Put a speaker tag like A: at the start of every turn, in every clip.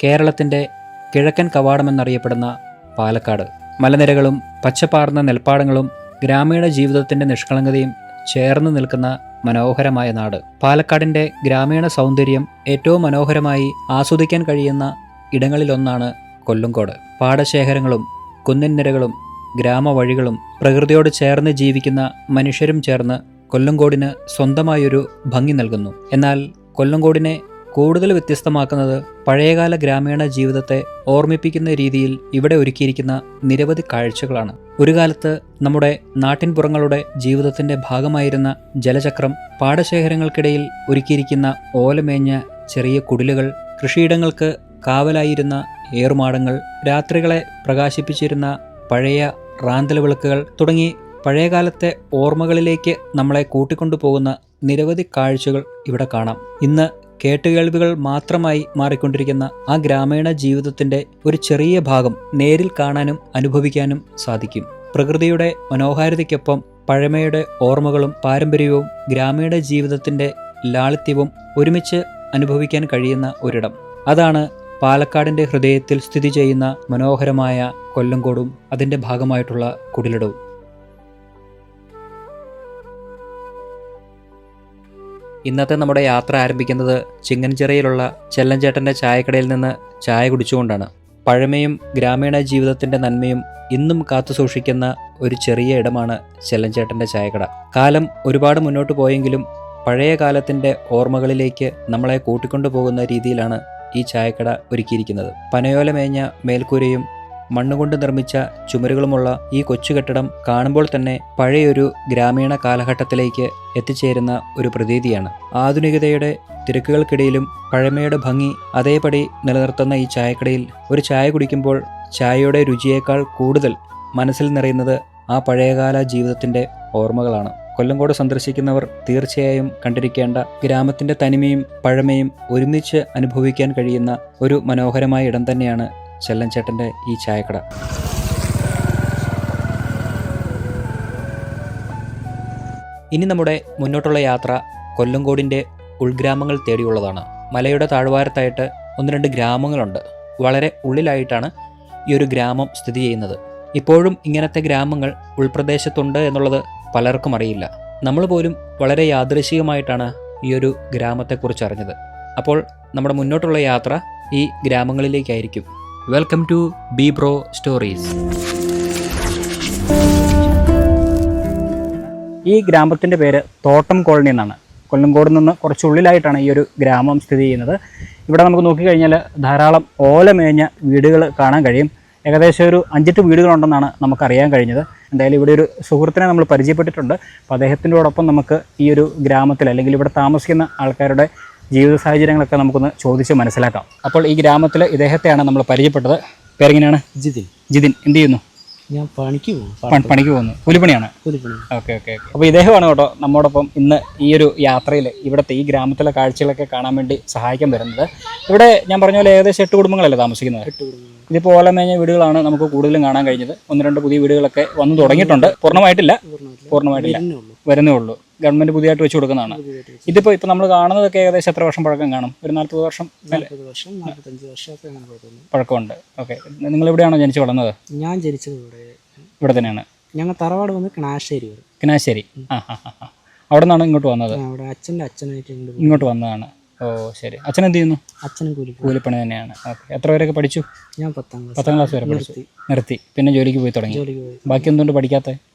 A: കേരളത്തിൻ്റെ കിഴക്കൻ കവാടമെന്നറിയപ്പെടുന്ന പാലക്കാട്. മലനിരകളും പച്ചപ്പാർന്ന നെൽപ്പാടങ്ങളും ഗ്രാമീണ ജീവിതത്തിൻ്റെ നിഷ്കളങ്കതയും ചേർന്ന് നിൽക്കുന്ന മനോഹരമായ നാട്. പാലക്കാടിൻ്റെ ഗ്രാമീണ സൗന്ദര്യം ഏറ്റവും മനോഹരമായി ആസ്വദിക്കാൻ കഴിയുന്ന ഇടങ്ങളിലൊന്നാണ് കൊല്ലങ്കോട്. പാടശേഖരങ്ങളും കുന്നിൻ നിരകളും ഗ്രാമവഴികളും പ്രകൃതിയോട് ചേർന്ന് ജീവിക്കുന്ന മനുഷ്യരും ചേർന്ന് കൊല്ലങ്കോടിന് സ്വന്തമായൊരു ഭംഗി നൽകുന്നു. എന്നാൽ കൊല്ലങ്കോടിനെ കൂടുതൽ വ്യത്യസ്തമാക്കുന്നത് പഴയകാല ഗ്രാമീണ ജീവിതത്തെ ഓർമ്മിപ്പിക്കുന്ന രീതിയിൽ ഇവിടെ ഒരുക്കിയിരിക്കുന്ന നിരവധി കാഴ്ചകളാണ്. ഒരു കാലത്ത് നമ്മുടെ നാട്ടിൻപുറങ്ങളുടെ ജീവിതത്തിന്റെ ഭാഗമായിരുന്ന ജലചക്രം, പാടശേഖരങ്ങൾക്കിടയിൽ ഒരുക്കിയിരിക്കുന്ന ഓലമേഞ്ഞ ചെറിയ കുടിലുകൾ, കൃഷിയിടങ്ങൾക്ക് കാവലായിരുന്ന ഏറുമാടങ്ങൾ, രാത്രികളെ പ്രകാശിപ്പിച്ചിരുന്ന പഴയ റാന്തൽ വിളക്കുകൾ തുടങ്ങി പഴയകാലത്തെ ഓർമ്മകളിലേക്ക് നമ്മളെ കൂട്ടിക്കൊണ്ടുപോകുന്ന നിരവധി കാഴ്ചകൾ ഇവിടെ കാണാം. ഇന്ന് കേട്ടുകേൾവികൾ മാത്രമായി മാറിക്കൊണ്ടിരിക്കുന്ന ആ ഗ്രാമീണ ജീവിതത്തിന്റെ ഒരു ചെറിയ ഭാഗം നേരിൽ കാണാനും അനുഭവിക്കാനും സാധിക്കും. പ്രകൃതിയുടെ മനോഹാരിതയ്ക്കൊപ്പം പഴമയുടെ ഓർമ്മകളും പാരമ്പര്യവും ഗ്രാമീണ ജീവിതത്തിന്റെ ലാളിത്യവും ഒരുമിച്ച് അനുഭവിക്കാൻ കഴിയുന്ന ഒരിടം. അതാണ് പാലക്കാടിന്റെ ഹൃദയത്തിൽ സ്ഥിതി ചെയ്യുന്ന മനോഹരമായ കൊല്ലങ്കോടും അതിന്റെ ഭാഗമായിട്ടുള്ള കുടിലിടവും. ഇന്നത്തെ നമ്മുടെ യാത്ര ആരംഭിക്കുന്നത് ചിങ്ങൻചിറയിലുള്ള ചെല്ലഞ്ചേട്ടൻ്റെ ചായക്കടയിൽ നിന്ന് ചായ കുടിച്ചുകൊണ്ടാണ്. പഴമയും ഗ്രാമീണ ജീവിതത്തിൻ്റെ നന്മയും ഇന്നും കാത്തു സൂക്ഷിക്കുന്ന ഒരു ചെറിയ ഇടമാണ് ചെല്ലഞ്ചേട്ടൻ്റെ ചായക്കട. കാലം ഒരുപാട് മുന്നോട്ട് പോയെങ്കിലും പഴയ കാലത്തിൻ്റെ ഓർമ്മകളിലേക്ക് നമ്മളെ കൂട്ടിക്കൊണ്ടുപോകുന്ന രീതിയിലാണ് ഈ ചായക്കട ഒരുക്കിയിരിക്കുന്നത്. പനയോലമേഞ്ഞ മേൽക്കൂരയും മണ്ണുകൊണ്ട് നിർമ്മിച്ച ചുമരുകളുമുള്ള ഈ കൊച്ചു കെട്ടിടം കാണുമ്പോൾ തന്നെ പഴയൊരു ഗ്രാമീണ കാലഘട്ടത്തിലേക്ക് എത്തിച്ചേരുന്ന ഒരു പ്രതീതിയാണ്. ആധുനികതയുടെ തിരക്കുകൾക്കിടയിലും പഴമയുടെ ഭംഗി അതേപടി നിലനിർത്തുന്ന ഈ ചായക്കടയിൽ ഒരു ചായ കുടിക്കുമ്പോൾ ചായയുടെ രുചിയേക്കാൾ കൂടുതൽ മനസ്സിൽ നിറയുന്നത് ആ പഴയകാല ജീവിതത്തിൻ്റെ ഓർമ്മകളാണ്. കൊല്ലങ്കോട് സന്ദർശിക്കുന്നവർ തീർച്ചയായും കണ്ടിരിക്കേണ്ട ഗ്രാമത്തിൻ്റെ തനിമയും പഴമയും ഒരുമിച്ച് അനുഭവിക്കാൻ കഴിയുന്ന ഒരു മനോഹരമായ ഇടം തന്നെയാണ് ചെല്ലഞ്ചേട്ടൻ്റെ ഈ ചായക്കട. ഇനി നമ്മുടെ മുന്നോട്ടുള്ള യാത്ര കൊല്ലങ്കോടിൻ്റെ ഉൾഗ്രാമങ്ങൾ തേടിയുള്ളതാണ്. മലയുടെ താഴ്വാരത്തായിട്ട് 1-2 ഗ്രാമങ്ങളുണ്ട്. വളരെ ഉള്ളിലായിട്ടാണ് ഈ ഒരു ഗ്രാമം സ്ഥിതി ചെയ്യുന്നത്. ഇപ്പോഴും ഇങ്ങനത്തെ ഗ്രാമങ്ങൾ ഉൾപ്രദേശത്തുണ്ട് എന്നുള്ളത് പലർക്കും അറിയില്ല. നമ്മൾ പോലും വളരെ യാദൃശികമായിട്ടാണ് ഈ ഒരു ഗ്രാമത്തെക്കുറിച്ച് അറിഞ്ഞത്. അപ്പോൾ നമ്മുടെ മുന്നോട്ടുള്ള യാത്ര ഈ ഗ്രാമങ്ങളിലേക്കായിരിക്കും. Welcome to B bro stories. ഈ ഗ്രാമത്തിൻ്റെ പേര് തോട്ടം കോളനി എന്നാണ്. കൊല്ലങ്കോട് നിന്ന് കുറച്ചുള്ളിലായിട്ടാണ് ഈ ഒരു ഗ്രാമം സ്ഥിതി ചെയ്യുന്നത്. ഇവിടെ നമുക്ക് നോക്കിക്കഴിഞ്ഞാൽ ധാരാളം ഓലമേഞ്ഞ വീടുകൾ കാണാൻ കഴിയും. ഏകദേശം ഒരു 5-8 വീടുകളുണ്ടെന്നാണ് നമുക്കറിയാൻ കഴിഞ്ഞത്. എന്തായാലും ഇവിടെ ഒരു സുഹൃത്തിനെ നമ്മൾ പരിചയപ്പെട്ടിട്ടുണ്ട്. അപ്പോൾ അദ്ദേഹത്തിൻ്റെയോടൊപ്പം നമുക്ക് ഈ ഒരു ഗ്രാമത്തിൽ അല്ലെങ്കിൽ ഇവിടെ താമസിക്കുന്ന ആൾക്കാരുടെ ജീവിത സാഹചര്യങ്ങളൊക്കെ നമുക്കൊന്ന് ചോദിച്ച് മനസ്സിലാക്കാം. അപ്പോൾ ഈ ഗ്രാമത്തിൽ ഇദ്ദേഹത്തെയാണ് നമ്മൾ പരിചയപ്പെട്ടത്. പേരെങ്ങനെയാണ്? ജിതിൻ. എന്ത് ചെയ്യുന്നു?
B: ഞാൻ പണിക്ക്
A: പോകുന്നു. കൂലിപ്പണിയാണ്. ഓക്കെ. അപ്പോൾ ഇദ്ദേഹമാണ് കേട്ടോ നമ്മോടൊപ്പം ഇന്ന് ഈ ഒരു യാത്രയിൽ ഇവിടുത്തെ ഈ ഗ്രാമത്തിലെ കാഴ്ചകളൊക്കെ കാണാൻ വേണ്ടി സഹായിക്കാൻ വരുന്നത്. ഇവിടെ ഞാൻ പറഞ്ഞ പോലെ ഏകദേശം 8 കുടുംബങ്ങളല്ലേ താമസിക്കുന്നത്. ഇതിപ്പോൾ ഓലമേഞ്ഞ വീടുകളാണ് നമുക്ക് കൂടുതലും കാണാൻ കഴിഞ്ഞത്. 1-2 പുതിയ വീടുകളൊക്കെ വന്നു തുടങ്ങിയിട്ടുണ്ട്. പൂർണ്ണമായിട്ടില്ല, വരുന്നേ ഉള്ളൂ. ഗവൺമെന്റ് പുതിയതായിട്ട് വെച്ച് കൊടുക്കുന്നതാണ്. ഇതിപ്പോൾ നമ്മൾ കാണുന്നതൊക്കെ ഏകദേശം എത്ര വർഷം പഴക്കം കാണും? ഒരു 40 വർഷം
B: 45 വർഷമൊക്കെ
A: പഴക്കമുണ്ട്. ഓക്കെ. നിങ്ങൾ എവിടെയാണോ ജനിച്ചു വളർന്നത്?
B: ഞാൻ ജനിച്ചത്
A: ഇവിടെ തന്നെയാണ്.
B: ഞങ്ങൾ തറവാട് വന്ന് കിണാശ്ശേരി.
A: അവിടെ നിന്നാണ് ഇങ്ങോട്ട് വന്നത്?
B: അവിടെ അച്ഛൻ്റെ അച്ഛനായിട്ട്
A: ഇങ്ങോട്ട് വന്നതാണ്. ഓ ശരി. അച്ഛൻ എന്ത് ചെയ്യുന്നു?
B: അച്ഛനും
A: കൂലിപ്പണി തന്നെയാണ്. ഓക്കെ. എത്ര വരെയൊക്കെ പഠിച്ചു?
B: ഞാൻ 10ാം
A: ക്ലാസ് വരെ പഠിച്ചു. നിർത്തി. പിന്നെ ജോലിക്ക് പോയി തുടങ്ങി. ബാക്കി എന്തുകൊണ്ട്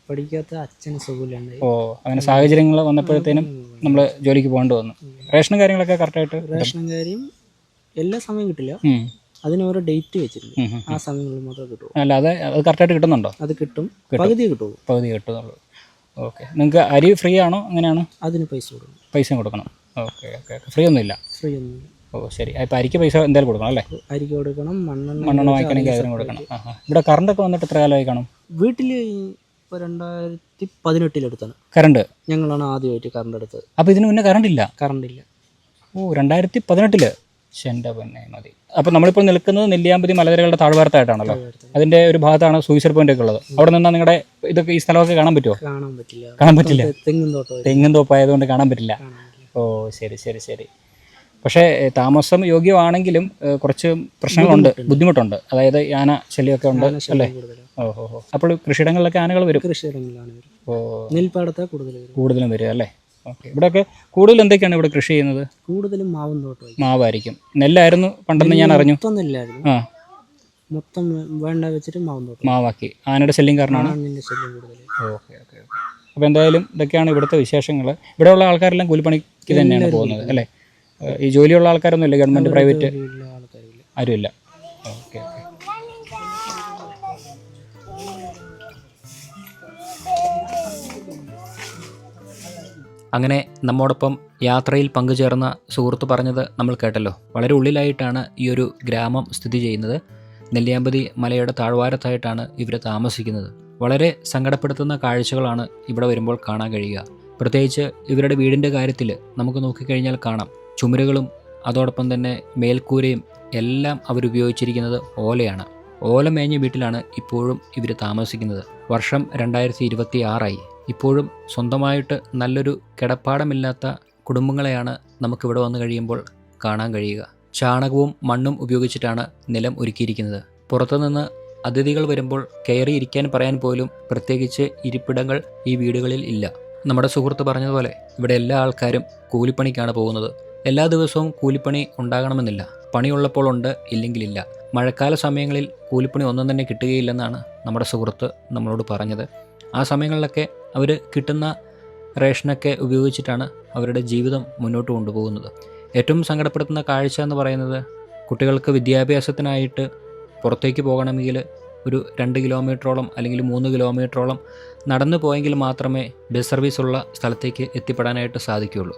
A: പഠിക്കാത്ത
B: അച്ഛന് സുഖമില്ലാണ്ടായി.
A: ഓ അങ്ങനെ സാഹചര്യങ്ങൾ വന്നപ്പോഴത്തേനും നമ്മൾ ജോലിക്ക് പോകേണ്ടി വന്നു. റേഷനും കാര്യങ്ങളൊക്കെ കറക്റ്റായിട്ട്?
B: റേഷനും കാര്യം എല്ലാ സമയം കിട്ടില്ല. അതിന് ഓരോ ഡേറ്റ് വെച്ചിട്ടുണ്ട്. ആ സമയങ്ങളിൽ മാത്രമേ കിട്ടുള്ളൂ.
A: അല്ലാതെ അത് കറക്റ്റായിട്ട് കിട്ടുന്നുണ്ടോ?
B: അത് കിട്ടും. പകുതിയേ കിട്ടുള്ളൂ.
A: ഓക്കെ. നിങ്ങൾക്ക് അരി ഫ്രീ ആണോ? അങ്ങനെയാണ്?
B: അതിന് പൈസ
A: കൊടുക്കണം. ഓക്കെ. ഫ്രീ ഒന്നുമില്ല. ഓ ശരി. അപ്പോൾ അരിക്ക് പൈസ എന്തായാലും കൊടുക്കണം അല്ലേ?
B: അരിക്ക് കൊടുക്കണം.
A: മണ്ണെണ്ണ വാങ്ങിക്കണമെങ്കിൽ അതിനും കൊടുക്കണം. ഇവിടെ കറണ്ടൊക്കെ വന്നിട്ട് എത്ര കാലമായി കാണും?
B: വീട്ടിൽ ഇപ്പോൾ 2018 എടുത്താണ്
A: കറണ്ട്.
B: ഞങ്ങളാണ് ആദ്യമായിട്ട് കറണ്ട് എടുത്തത്.
A: അപ്പോൾ ഇതിന് മുന്നേ കറണ്ടില്ല? ഓ 2018. എൻ്റെ പൊന്നെ മതി. അപ്പോൾ നമ്മളിപ്പോൾ നിൽക്കുന്നത് നെല്ലിയാമ്പതി മലനിരകളുടെ താഴ്വാരത്തായിട്ടാണല്ലോ. അതിൻ്റെ ഒരു ഭാഗത്താണ് സൂയിസൈഡ് പോയിന്റ് ഒക്കെ ഉള്ളത്. അവിടെ നിന്നാൽ നിങ്ങളുടെ ഇതൊക്കെ ഈ സ്ഥലമൊക്കെ കാണാൻ പറ്റുമോ? കാണാൻ പറ്റില്ല. തെങ്ങിൻ തോപ്പായതുകൊണ്ട് കാണാൻ പറ്റില്ല. ഓ ശരി.
C: പക്ഷേ താമസം യോഗ്യമാണെങ്കിലും കുറച്ച് പ്രശ്നങ്ങളുണ്ട്, ബുദ്ധിമുട്ടുണ്ട്. അതായത് ആന ശല്യമൊക്കെ ഉണ്ട് അല്ലേ? ഓഹോ. അപ്പോൾ കൃഷിയിടങ്ങളിലൊക്കെ ആനകൾ വരും?
B: കൃഷിയിടങ്ങളിലാണ് വരും.
C: ഓ,
B: നെൽപ്പാടത്തെ കൂടുതലും
C: വരും അല്ലേ? ഓക്കെ. ഇവിടെയൊക്കെ കൂടുതൽ എന്തൊക്കെയാണ് ഇവിടെ കൃഷി ചെയ്യുന്നത്?
B: കൂടുതലും മാവും തോട്ടം.
C: മാവായിരിക്കും. നെല്ലായിരുന്നു പണ്ടെന്ന് ഞാൻ അറിഞ്ഞു.
B: മൊത്തം നെല്ലായിരുന്നു.
C: ആ,
B: മൊത്തം വേണ്ട വെച്ചിട്ട് മാവും
C: മാവാക്കി. ആനയുടെ ശല്യം കാരണമാണ്.
B: ശല്യം കൂടുതൽ.
C: ഓക്കെ. അപ്പോൾ എന്തായാലും ഇതൊക്കെയാണ് ഇവിടുത്തെ വിശേഷങ്ങൾ. ഇവിടെയുള്ള ആൾക്കാരെല്ലാം കൂലിപ്പണിക്ക് തന്നെയാണ് പോകുന്നത് അല്ലേ? ഈ ജോലിയുള്ള ആൾക്കാരൊന്നും ഇല്ല, ഗവൺമെൻറ് പ്രൈവറ്റ്
B: ആൾക്കാരില്ല.
C: ആരുമില്ല. ഓക്കെ.
A: അങ്ങനെ നമ്മോടൊപ്പം യാത്രയിൽ പങ്കുചേർന്ന സുഹൃത്ത് പറഞ്ഞത് നമ്മൾ കേട്ടല്ലോ. വളരെ ഉള്ളിലായിട്ടാണ് ഈ ഒരു ഗ്രാമം സ്ഥിതി ചെയ്യുന്നത്. നെല്ലിയാമ്പതി മലയുടെ താഴ്വാരത്തായിട്ടാണ് ഇവർ താമസിക്കുന്നത്. വളരെ സങ്കടപ്പെടുത്തുന്ന കാഴ്ചകളാണ് ഇവിടെ വരുമ്പോൾ കാണാൻ കഴിയുക. പ്രത്യേകിച്ച് ഇവരുടെ വീടിൻ്റെ കാര്യത്തിൽ നമുക്ക് നോക്കിക്കഴിഞ്ഞാൽ കാണാം, ചുമരുകളും അതോടൊപ്പം തന്നെ മേൽക്കൂരയും എല്ലാം അവരുപയോഗിച്ചിരിക്കുന്നത് ഓലയാണ്. ഓല മേഞ്ഞ വീട്ടിലാണ് ഇപ്പോഴും ഇവർ താമസിക്കുന്നത്. വർഷം 2026 ഇപ്പോഴും സ്വന്തമായിട്ട് നല്ലൊരു കിടപ്പാടമില്ലാത്ത കുടുംബങ്ങളെയാണ് നമുക്കിവിടെ വന്നു കഴിയുമ്പോൾ കാണാൻ കഴിയുക. ചാണകവും മണ്ണും ഉപയോഗിച്ചിട്ടാണ് നിലം ഒരുക്കിയിരിക്കുന്നത്. പുറത്തുനിന്ന് അതിഥികൾ വരുമ്പോൾ കയറിയിരിക്കാൻ പറയാൻ പോലും പ്രത്യേകിച്ച് ഇരിപ്പിടങ്ങൾ ഈ വീടുകളിൽ ഇല്ല. നമ്മുടെ സുഹൃത്ത് പറഞ്ഞതുപോലെ ഇവിടെ എല്ലാ ആൾക്കാരും കൂലിപ്പണിക്കാണ് പോകുന്നത്. എല്ലാ ദിവസവും കൂലിപ്പണി ഉണ്ടാകണമെന്നില്ല. പണിയുള്ളപ്പോൾ ഉണ്ട്, ഇല്ലെങ്കിലില്ല. മഴക്കാല സമയങ്ങളിൽ കൂലിപ്പണി ഒന്നും തന്നെ കിട്ടുകയില്ലെന്നാണ് നമ്മുടെ സുഹൃത്ത് നമ്മളോട് പറഞ്ഞത്. ആ സമയങ്ങളിലൊക്കെ അവർ കിട്ടുന്ന റേഷനൊക്കെ ഉപയോഗിച്ചിട്ടാണ് അവരുടെ ജീവിതം മുന്നോട്ട് കൊണ്ടുപോകുന്നത്. ഏറ്റവും സങ്കടപ്പെടുത്തുന്ന കാഴ്ച എന്ന് പറയുന്നത്, കുട്ടികൾക്ക് വിദ്യാഭ്യാസത്തിനായിട്ട് പുറത്തേക്ക് പോകണമെങ്കിൽ ഒരു 2 കിലോമീറ്ററോളം അല്ലെങ്കിൽ 3 കിലോമീറ്ററോളം നടന്നു പോയെങ്കിൽ മാത്രമേ ബസ് സർവീസ് ഉള്ള സ്ഥലത്തേക്ക് എത്തിപ്പെടാനായിട്ട് സാധിക്കുകയുള്ളൂ.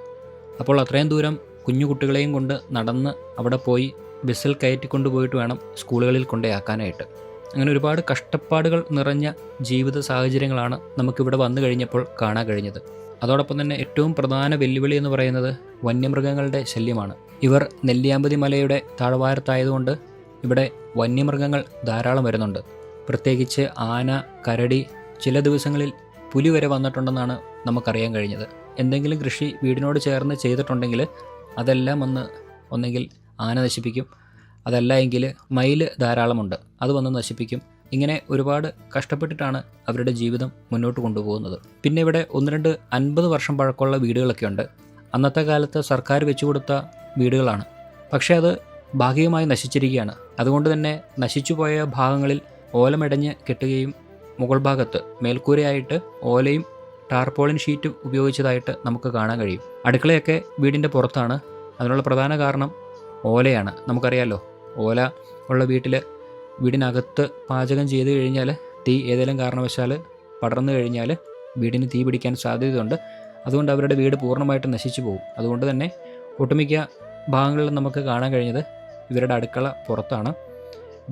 A: അപ്പോൾ അത്രയും ദൂരം കുഞ്ഞു കുട്ടികളെയും കൊണ്ട് നടന്ന് അവിടെ പോയി ബസ്സിൽ കയറ്റിക്കൊണ്ട് പോയിട്ട് വേണം സ്കൂളുകളിൽ കൊണ്ടുപോയാക്കാനായിട്ട്. അങ്ങനെ ഒരുപാട് കഷ്ടപ്പാടുകൾ നിറഞ്ഞ ജീവിത സാഹചര്യങ്ങളാണ് നമുക്കിവിടെ വന്നു കഴിഞ്ഞപ്പോൾ കാണാൻ കഴിഞ്ഞത്. അതോടൊപ്പം തന്നെ ഏറ്റവും പ്രധാന വെല്ലുവിളി എന്ന് പറയുന്നത് വന്യമൃഗങ്ങളുടെ ശല്യമാണ്. ഇവർ നെല്ലിയാമ്പതി മലയുടെ താഴ്വാരത്തായതുകൊണ്ട് ഇവിടെ വന്യമൃഗങ്ങൾ ധാരാളം വരുന്നുണ്ട്. പ്രത്യേകിച്ച് ആന, കരടി, ചില ദിവസങ്ങളിൽ പുലി വരെ വന്നിട്ടുണ്ടെന്നാണ് നമുക്കറിയാൻ കഴിഞ്ഞത്. എന്തെങ്കിലും കൃഷി വീടിനോട് ചേർന്ന് ചെയ്തിട്ടുണ്ടെങ്കിൽ അതെല്ലാം ഒന്നെങ്കിൽ ആന നശിപ്പിക്കും, അതല്ല എങ്കിൽ മയിൽ ധാരാളമുണ്ട്, അത് വന്ന് നശിപ്പിക്കും. ഇങ്ങനെ ഒരുപാട് കഷ്ടപ്പെട്ടിട്ടാണ് അവരുടെ ജീവിതം മുന്നോട്ട് കൊണ്ടുപോകുന്നത്. പിന്നെ ഇവിടെ 1-2 50 വർഷം പഴക്കമുള്ള വീടുകളൊക്കെ ഉണ്ട്. അന്നത്തെ കാലത്ത് സർക്കാർ വെച്ചു കൊടുത്ത വീടുകളാണ്. പക്ഷേ അത് ഭാഗികമായി നശിച്ചിരിക്കുകയാണ്. അതുകൊണ്ട് തന്നെ നശിച്ചുപോയ ഭാഗങ്ങളിൽ ഓലമെടഞ്ഞ് കെട്ടുകയും മുകൾ ഭാഗത്ത് മേൽക്കൂരയായിട്ട് ഓലയും ടാർപോളിൻ ഷീറ്റും ഉപയോഗിച്ചതായിട്ട് നമുക്ക് കാണാൻ കഴിയും. അടുക്കളയൊക്കെ വീടിൻ്റെ പുറത്താണ്. അതിനുള്ള പ്രധാന കാരണം ഓലയാണ്. നമുക്കറിയാമല്ലോ, ഓല ഉള്ള വീടിനകത്ത് പാചകം ചെയ്ത് കഴിഞ്ഞാൽ തീ ഏതെങ്കിലും കാരണവശാൽ പടർന്നു കഴിഞ്ഞാൽ വീടിന് തീ പിടിക്കാൻ സാധ്യതയുണ്ട്. അതുകൊണ്ട് അവരുടെ വീട് പൂർണ്ണമായിട്ട് നശിച്ചു പോകും. അതുകൊണ്ട് തന്നെ ഒട്ടുമിക്ക ഭാഗങ്ങളിൽ നമുക്ക് കാണാൻ കഴിഞ്ഞത് ഇവരുടെ അടുക്കള പുറത്താണ്.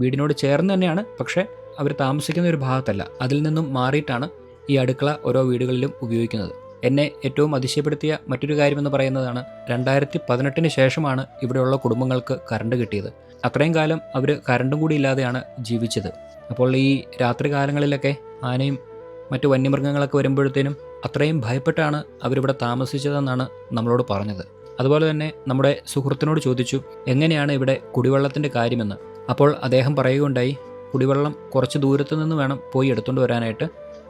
A: വീടിനോട് ചേർന്ന് തന്നെയാണ്, പക്ഷേ അവർ താമസിക്കുന്ന ഒരു ഭാഗത്തല്ല. അതിൽ നിന്നും മാറിയിട്ടാണ് ഈ അടുക്കള ഓരോ വീടുകളിലും ഉപയോഗിക്കുന്നത്. എന്നെ ഏറ്റവും അതിശയപ്പെടുത്തിയ മറ്റൊരു കാര്യമെന്ന് പറയുന്നതാണ്, 2018 ശേഷമാണ് ഇവിടെയുള്ള കുടുംബങ്ങൾക്ക് കറണ്ട് കിട്ടിയത്. അത്രയും കാലം അവർ കറണ്ടും കൂടി ഇല്ലാതെയാണ് ജീവിച്ചത്. അപ്പോൾ ഈ രാത്രി കാലങ്ങളിലൊക്കെ ആനയും മറ്റു വന്യമൃഗങ്ങളൊക്കെ വരുമ്പോഴത്തേനും അത്രയും ഭയപ്പെട്ടാണ് അവരിവിടെ താമസിച്ചതെന്നാണ് നമ്മളോട് പറഞ്ഞത്. അതുപോലെ തന്നെ നമ്മുടെ സുഹൃത്തിനോട് ചോദിച്ചു എങ്ങനെയാണ് ഇവിടെ കുടിവെള്ളത്തിൻ്റെ കാര്യമെന്ന്. അപ്പോൾ അദ്ദേഹം പറയുകയുണ്ടായി, കുടിവെള്ളം കുറച്ച് ദൂരത്ത് നിന്ന് വേണം പോയി എടുത്തുകൊണ്ട് വരാനായിട്ട്.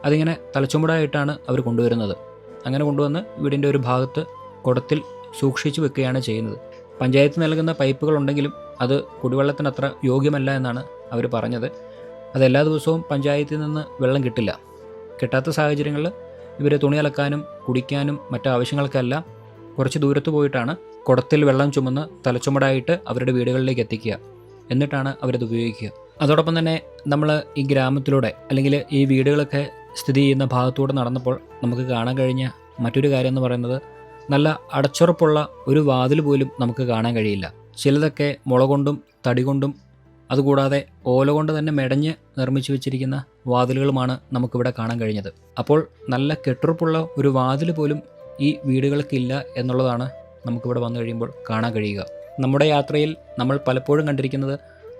A: അതിങ്ങനെ തലച്ചുമടായിട്ടാണ് അവർ കൊണ്ടുവരുന്നത്. അങ്ങനെ കൊണ്ടുവന്ന് വീടിൻ്റെ ഒരു ഭാഗത്ത് കുടത്തിൽ സൂക്ഷിച്ചു വെക്കുകയാണ് ചെയ്യുന്നത്. പഞ്ചായത്ത് നൽകുന്ന പൈപ്പുകളുണ്ടെങ്കിലും അത് കുടിവെള്ളത്തിനത്ര യോഗ്യമല്ല എന്നാണ് അവർ പറഞ്ഞത്. അതെല്ലാ ദിവസവും പഞ്ചായത്തിൽ നിന്ന് വെള്ളം കിട്ടില്ല. കിട്ടാത്ത സാഹചര്യങ്ങളിൽ ഇവർ തുണി അലക്കാനും കുടിക്കാനും മറ്റു ആവശ്യങ്ങൾക്കെല്ലാം കുറച്ച് ദൂരത്ത് പോയിട്ടാണ് കുടത്തിൽ വെള്ളം ചുമന്ന് തലച്ചുമടായിട്ട് അവരുടെ വീടുകളിലേക്ക് എത്തിക്കുക. എന്നിട്ടാണ് അവരത് ഉപയോഗിക്കുക. അതോടൊപ്പം തന്നെ നമ്മൾ ഈ ഗ്രാമത്തിലൂടെ അല്ലെങ്കിൽ ഈ വീടുകളൊക്കെ സ്ഥിതി ചെയ്യുന്ന ഭാഗത്തൂടെ നടന്നപ്പോൾ നമുക്ക് കാണാൻ കഴിഞ്ഞ മറ്റൊരു കാര്യം എന്ന് പറയുന്നത്, നല്ല അടച്ചുറപ്പുള്ള ഒരു വാതിൽ പോലും നമുക്ക് കാണാൻ കഴിയില്ല. ചിലതൊക്കെ മുള കൊണ്ടും തടി കൊണ്ടും അതുകൂടാതെ ഓല കൊണ്ട് തന്നെ മെടഞ്ഞ് നിർമ്മിച്ചു വെച്ചിരിക്കുന്ന വാതിലുകളുമാണ് നമുക്കിവിടെ കാണാൻ കഴിഞ്ഞത്. അപ്പോൾ നല്ല കെട്ടുറപ്പുള്ള ഒരു വാതിൽ പോലും ഈ വീടുകൾക്കില്ല എന്നുള്ളതാണ് നമുക്കിവിടെ വന്നു കഴിയുമ്പോൾ കാണാൻ കഴിയുക. നമ്മുടെ യാത്രയിൽ നമ്മൾ പലപ്പോഴും കണ്ടിരിക്കുന്നത്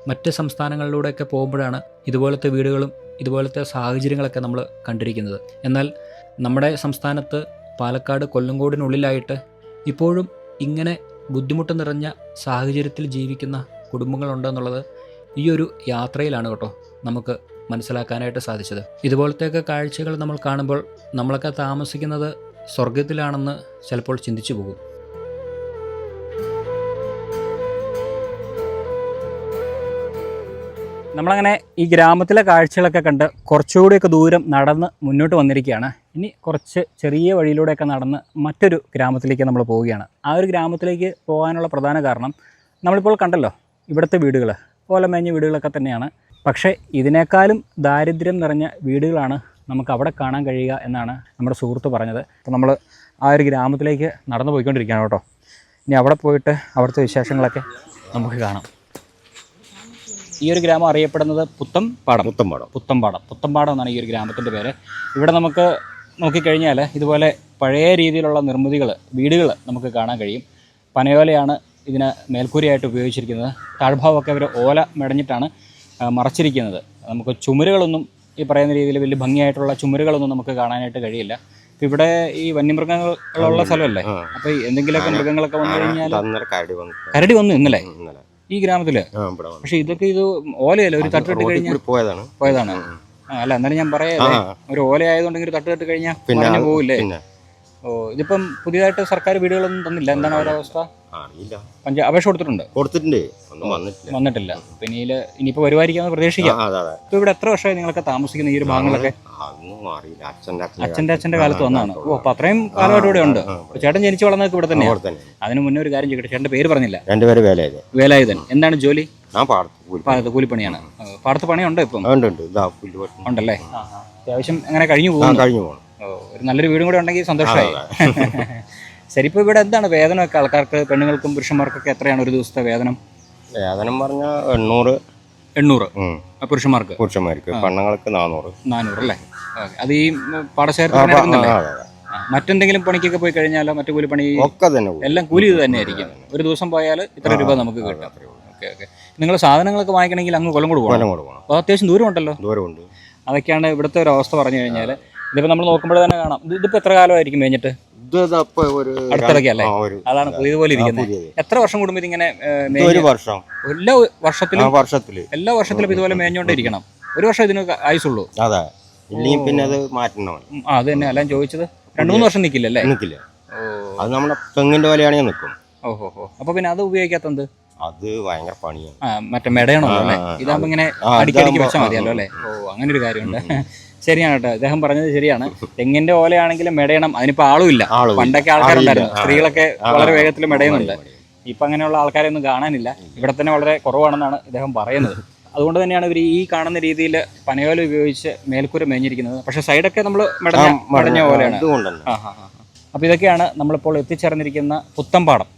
A: മറ്റ് സംസ്ഥാനങ്ങളിലൂടെയൊക്കെ പോകുമ്പോഴാണ് ഇതുപോലത്തെ വീടുകളും ഇതുപോലത്തെ സാഹചര്യങ്ങളൊക്കെ നമ്മൾ കണ്ടിരിക്കുന്നത്. എന്നാൽ നമ്മുടെ സംസ്ഥാനത്ത് പാലക്കാട് കൊല്ലങ്കോടിനുള്ളിലായിട്ട് ഇപ്പോഴും ഇങ്ങനെ ബുദ്ധിമുട്ട് നിറഞ്ഞ സാഹചര്യത്തിൽ ജീവിക്കുന്ന കുടുംബങ്ങളുണ്ടെന്നുള്ളത് ഈ ഒരു യാത്രയിലാണ് കേട്ടോ നമുക്ക് മനസ്സിലാക്കാനായിട്ട് സാധിച്ചത്. ഇതുപോലത്തെയൊക്കെ കാഴ്ചകൾ നമ്മൾ കാണുമ്പോൾ നമ്മളൊക്കെ താമസിക്കുന്നത് സ്വർഗത്തിലാണെന്ന് ചിലപ്പോൾ ചിന്തിച്ചു പോകും.
C: നമ്മളങ്ങനെ ഈ ഗ്രാമത്തിലെ കാഴ്ചകളൊക്കെ കണ്ട് കുറച്ചുകൂടിയൊക്കെ ദൂരം നടന്ന് മുന്നോട്ട് വന്നിരിക്കുകയാണ്. ഇനി കുറച്ച് ചെറിയ വഴിയിലൂടെയൊക്കെ നടന്ന് മറ്റൊരു ഗ്രാമത്തിലേക്ക് നമ്മൾ പോവുകയാണ്. ആ ഒരു ഗ്രാമത്തിലേക്ക് പോകാനുള്ള പ്രധാന കാരണം നമ്മളിപ്പോൾ കണ്ടല്ലോ, ഇവിടുത്തെ വീടുകൾ ഓലമേഞ്ഞ വീടുകളൊക്കെ തന്നെയാണ്. പക്ഷേ ഇതിനേക്കാളും ദാരിദ്ര്യം നിറഞ്ഞ വീടുകളാണ് നമുക്ക് അവിടെ കാണാൻ കഴിയുക എന്നാണ് നമ്മുടെ സുഹൃത്ത് പറഞ്ഞത്. അപ്പോൾ നമ്മൾ ആ ഒരു ഗ്രാമത്തിലേക്ക് നടന്നു പോയിക്കൊണ്ടിരിക്കുകയാണ് കേട്ടോ. ഇനി അവിടെ പോയിട്ട് അവിടുത്തെ വിശേഷങ്ങളൊക്കെ നമുക്ക് കാണാം. ഈ ഒരു ഗ്രാമം അറിയപ്പെടുന്നത് പുത്തമ്പാടം എന്നാണ് ഈ ഒരു ഗ്രാമത്തിൻ്റെ പേര്. ഇവിടെ നമുക്ക് നോക്കിക്കഴിഞ്ഞാൽ ഇതുപോലെ പഴയ രീതിയിലുള്ള നിർമ്മിതികൾ, വീടുകൾ നമുക്ക് കാണാൻ കഴിയും. പനയോലയാണ് ഇതിന് മേൽക്കൂരയായിട്ട് ഉപയോഗിച്ചിരിക്കുന്നത്. താഴ്ഭാവമൊക്കെ അവർ ഓല മെടഞ്ഞിട്ടാണ് മറച്ചിരിക്കുന്നത്. നമുക്ക് ചുമരുകളൊന്നും ഈ പറയുന്ന രീതിയിൽ വലിയ ഭംഗിയായിട്ടുള്ള ചുമരുകളൊന്നും നമുക്ക് കാണാനായിട്ട് കഴിയില്ല. ഇപ്പം ഇവിടെ ഈ വന്യമൃഗങ്ങളുള്ള സ്ഥലമല്ലേ, അപ്പോൾ എന്തെങ്കിലുമൊക്കെ മൃഗങ്ങളൊക്കെ വന്നു കഴിഞ്ഞാൽ കരടി വന്നു ഇന്നലെ ഈ ഗ്രാമത്തില്. പക്ഷെ ഇതൊക്കെ ഇത് ഓലയല്ല, ഒരു തട്ട് കെട്ടി കഴിഞ്ഞാൽ പോയതാണ്. അല്ല എന്നാലും ഞാൻ പറയാ, ഒരു ഓല ആയതുകൊണ്ടെങ്കിൽ ഒരു തട്ട് കെട്ടി കഴിഞ്ഞാൽ പറഞ്ഞു പോവില്ലേ. ഓ, ഇതിപ്പം പുതിയതായിട്ട് സർക്കാർ വീടുകളൊന്നും തന്നില്ല. എന്താണ് അവരുടെ അവസ്ഥ? അപേക്ഷ കൊടുത്തിട്ടുണ്ട്, വന്നിട്ടില്ല. പിന്നെ ഇനിയിപ്പോ വരുമായിരിക്കാന്ന് പ്രതീക്ഷിക്കാം. ഇപ്പൊ ഇവിടെ എത്ര വർഷമായി നിങ്ങളൊക്കെ താമസിക്കുന്ന ഈ ഒരു ഭാഗങ്ങളൊക്കെ? അച്ഛന്റെ കാലത്ത് വന്നതാണ്. ഓ, അപ്പൊ അത്രയും കാലമായിട്ട് ഇവിടെ ഉണ്ട്. ചേട്ടൻ ജനിച്ചു വളർന്നതൊക്കെ ഇവിടെ തന്നെയാണ്. അതിന് മുന്നേ ഒരു കാര്യം ചോദിക്കട്ടെ, ചേട്ടൻ്റെ പേര് പറഞ്ഞില്ല? വേലായുധൻ. എന്താണ് ജോലി? പാടത്ത് കൂലിപ്പണിയാണ്. പാടത്ത് പണിയുണ്ടോ ഇപ്പം? ഉണ്ടല്ലേ. അത്യാവശ്യം അങ്ങനെ കഴിഞ്ഞു പോകുന്നു. ഒരു നല്ലൊരു വീടും കൂടെ ഉണ്ടെങ്കിൽ സന്തോഷമായി. ശരി, ഇപ്പോൾ ഇവിടെ എന്താണ് വേതനമൊക്കെ ആൾക്കാർക്ക്, പെണ്ണുങ്ങൾക്കും പുരുഷന്മാർക്കൊക്കെ എത്രയാണ് ഒരു ദിവസത്തെ വേതനം?
D: വേതനം പറഞ്ഞാൽ 800
C: പുരുഷന്മാർക്ക്,
D: പെണ്ണുങ്ങൾക്ക് 400
C: അല്ലേ? അത് ഈ പാടശേഖരത്തിനല്ലേ? മറ്റെന്തെങ്കിലും പണിക്കൊക്കെ പോയി കഴിഞ്ഞാലോ, മറ്റു കൂലിപ്പണി
D: ഒക്കെ തന്നെ
C: എല്ലാം കൂലി ഇത് തന്നെയായിരിക്കും. ഒരു ദിവസം പോയാൽ ഇത്ര രൂപ നമുക്ക് കിട്ടും. ഓക്കെ. നിങ്ങൾ സാധനങ്ങളൊക്കെ വാങ്ങിക്കണമെങ്കിൽ അങ്ങ് കൊല്ലംകോട് പോകണം. അപ്പോൾ അത്യാവശ്യം ദൂരമുണ്ടല്ലോ.
D: ദൂരമുണ്ട്.
C: അതൊക്കെയാണ് ഇവിടുത്തെ ഒരു അവസ്ഥ പറഞ്ഞു കഴിഞ്ഞാൽ. ഇതിപ്പോൾ നമ്മൾ നോക്കുമ്പോൾ തന്നെ കാണാം. ഇതിപ്പോൾ എത്ര കാലമായിരിക്കും മേഞ്ഞിട്ട്? അടുത്തിടയ്ക്ക് അല്ലേ? അതാണ് പുതിയതുപോലെ ഇരിക്കുന്നത്. എത്ര വർഷം കൂടുമ്പോൾ ഇതിങ്ങനെ? എല്ലാ വർഷത്തിലും ഇതുപോലെ മേഞ്ഞോണ്ടിരിക്കണം. ഒരു വർഷം ഇതിന് ആയുസുള്ളൂ.
D: പിന്നെ അത് മാറ്റണം.
C: അത് തന്നെ അല്ല ചോദിച്ചത്. 2-3 വർഷം നിൽക്കില്ലല്ലേ?
D: നിൽക്കില്ല. അത് നമ്മുടെ തെങ്ങിന്റെ പോലെയാണെങ്കിൽ നിൽക്കും.
C: ഓഹോ. അപ്പൊ പിന്നെ അത് ഉപയോഗിക്കാത്തത്?
D: അത് ഭയങ്കര പണിയാണ്.
C: മറ്റേ മെടയണമല്ലോ അല്ലേ? ഇതാകുമ്പോ ഇങ്ങനെ അടിക്കടിക്ക് വെച്ചാൽ മതിയല്ലോ അല്ലേ? ഓ, അങ്ങനെ ഒരു കാര്യമുണ്ട്. ശരിയാണ് കേട്ടോ, അദ്ദേഹം പറഞ്ഞത് ശരിയാണ്. തെങ്ങിന്റെ ഓലയാണെങ്കിലും മെടയണം. അതിനിപ്പോൾ ആളുമില്ല. പണ്ടൊക്കെ ആൾക്കാരുണ്ടായിരുന്നു, സ്ത്രീകളൊക്കെ വളരെ വേഗത്തിൽ മെടയുന്നുണ്ട്. ഇപ്പം അങ്ങനെയുള്ള ആൾക്കാരെ ഒന്നും കാണാനില്ല. ഇവിടെ തന്നെ വളരെ കുറവാണെന്നാണ് ഇദ്ദേഹം പറയുന്നത്. അതുകൊണ്ട് തന്നെയാണ് ഇവർ ഈ കാണുന്ന രീതിയിൽ പനയോല ഉപയോഗിച്ച് മേൽക്കൂര മേഞ്ഞിരിക്കുന്നത്. പക്ഷേ സൈഡൊക്കെ നമ്മൾ മെടഞ്ഞ പോലെയാണ്. അപ്പോൾ ഇതൊക്കെയാണ് നമ്മളിപ്പോൾ എത്തിച്ചേർന്നിരിക്കുന്ന പുത്തമ്പാടം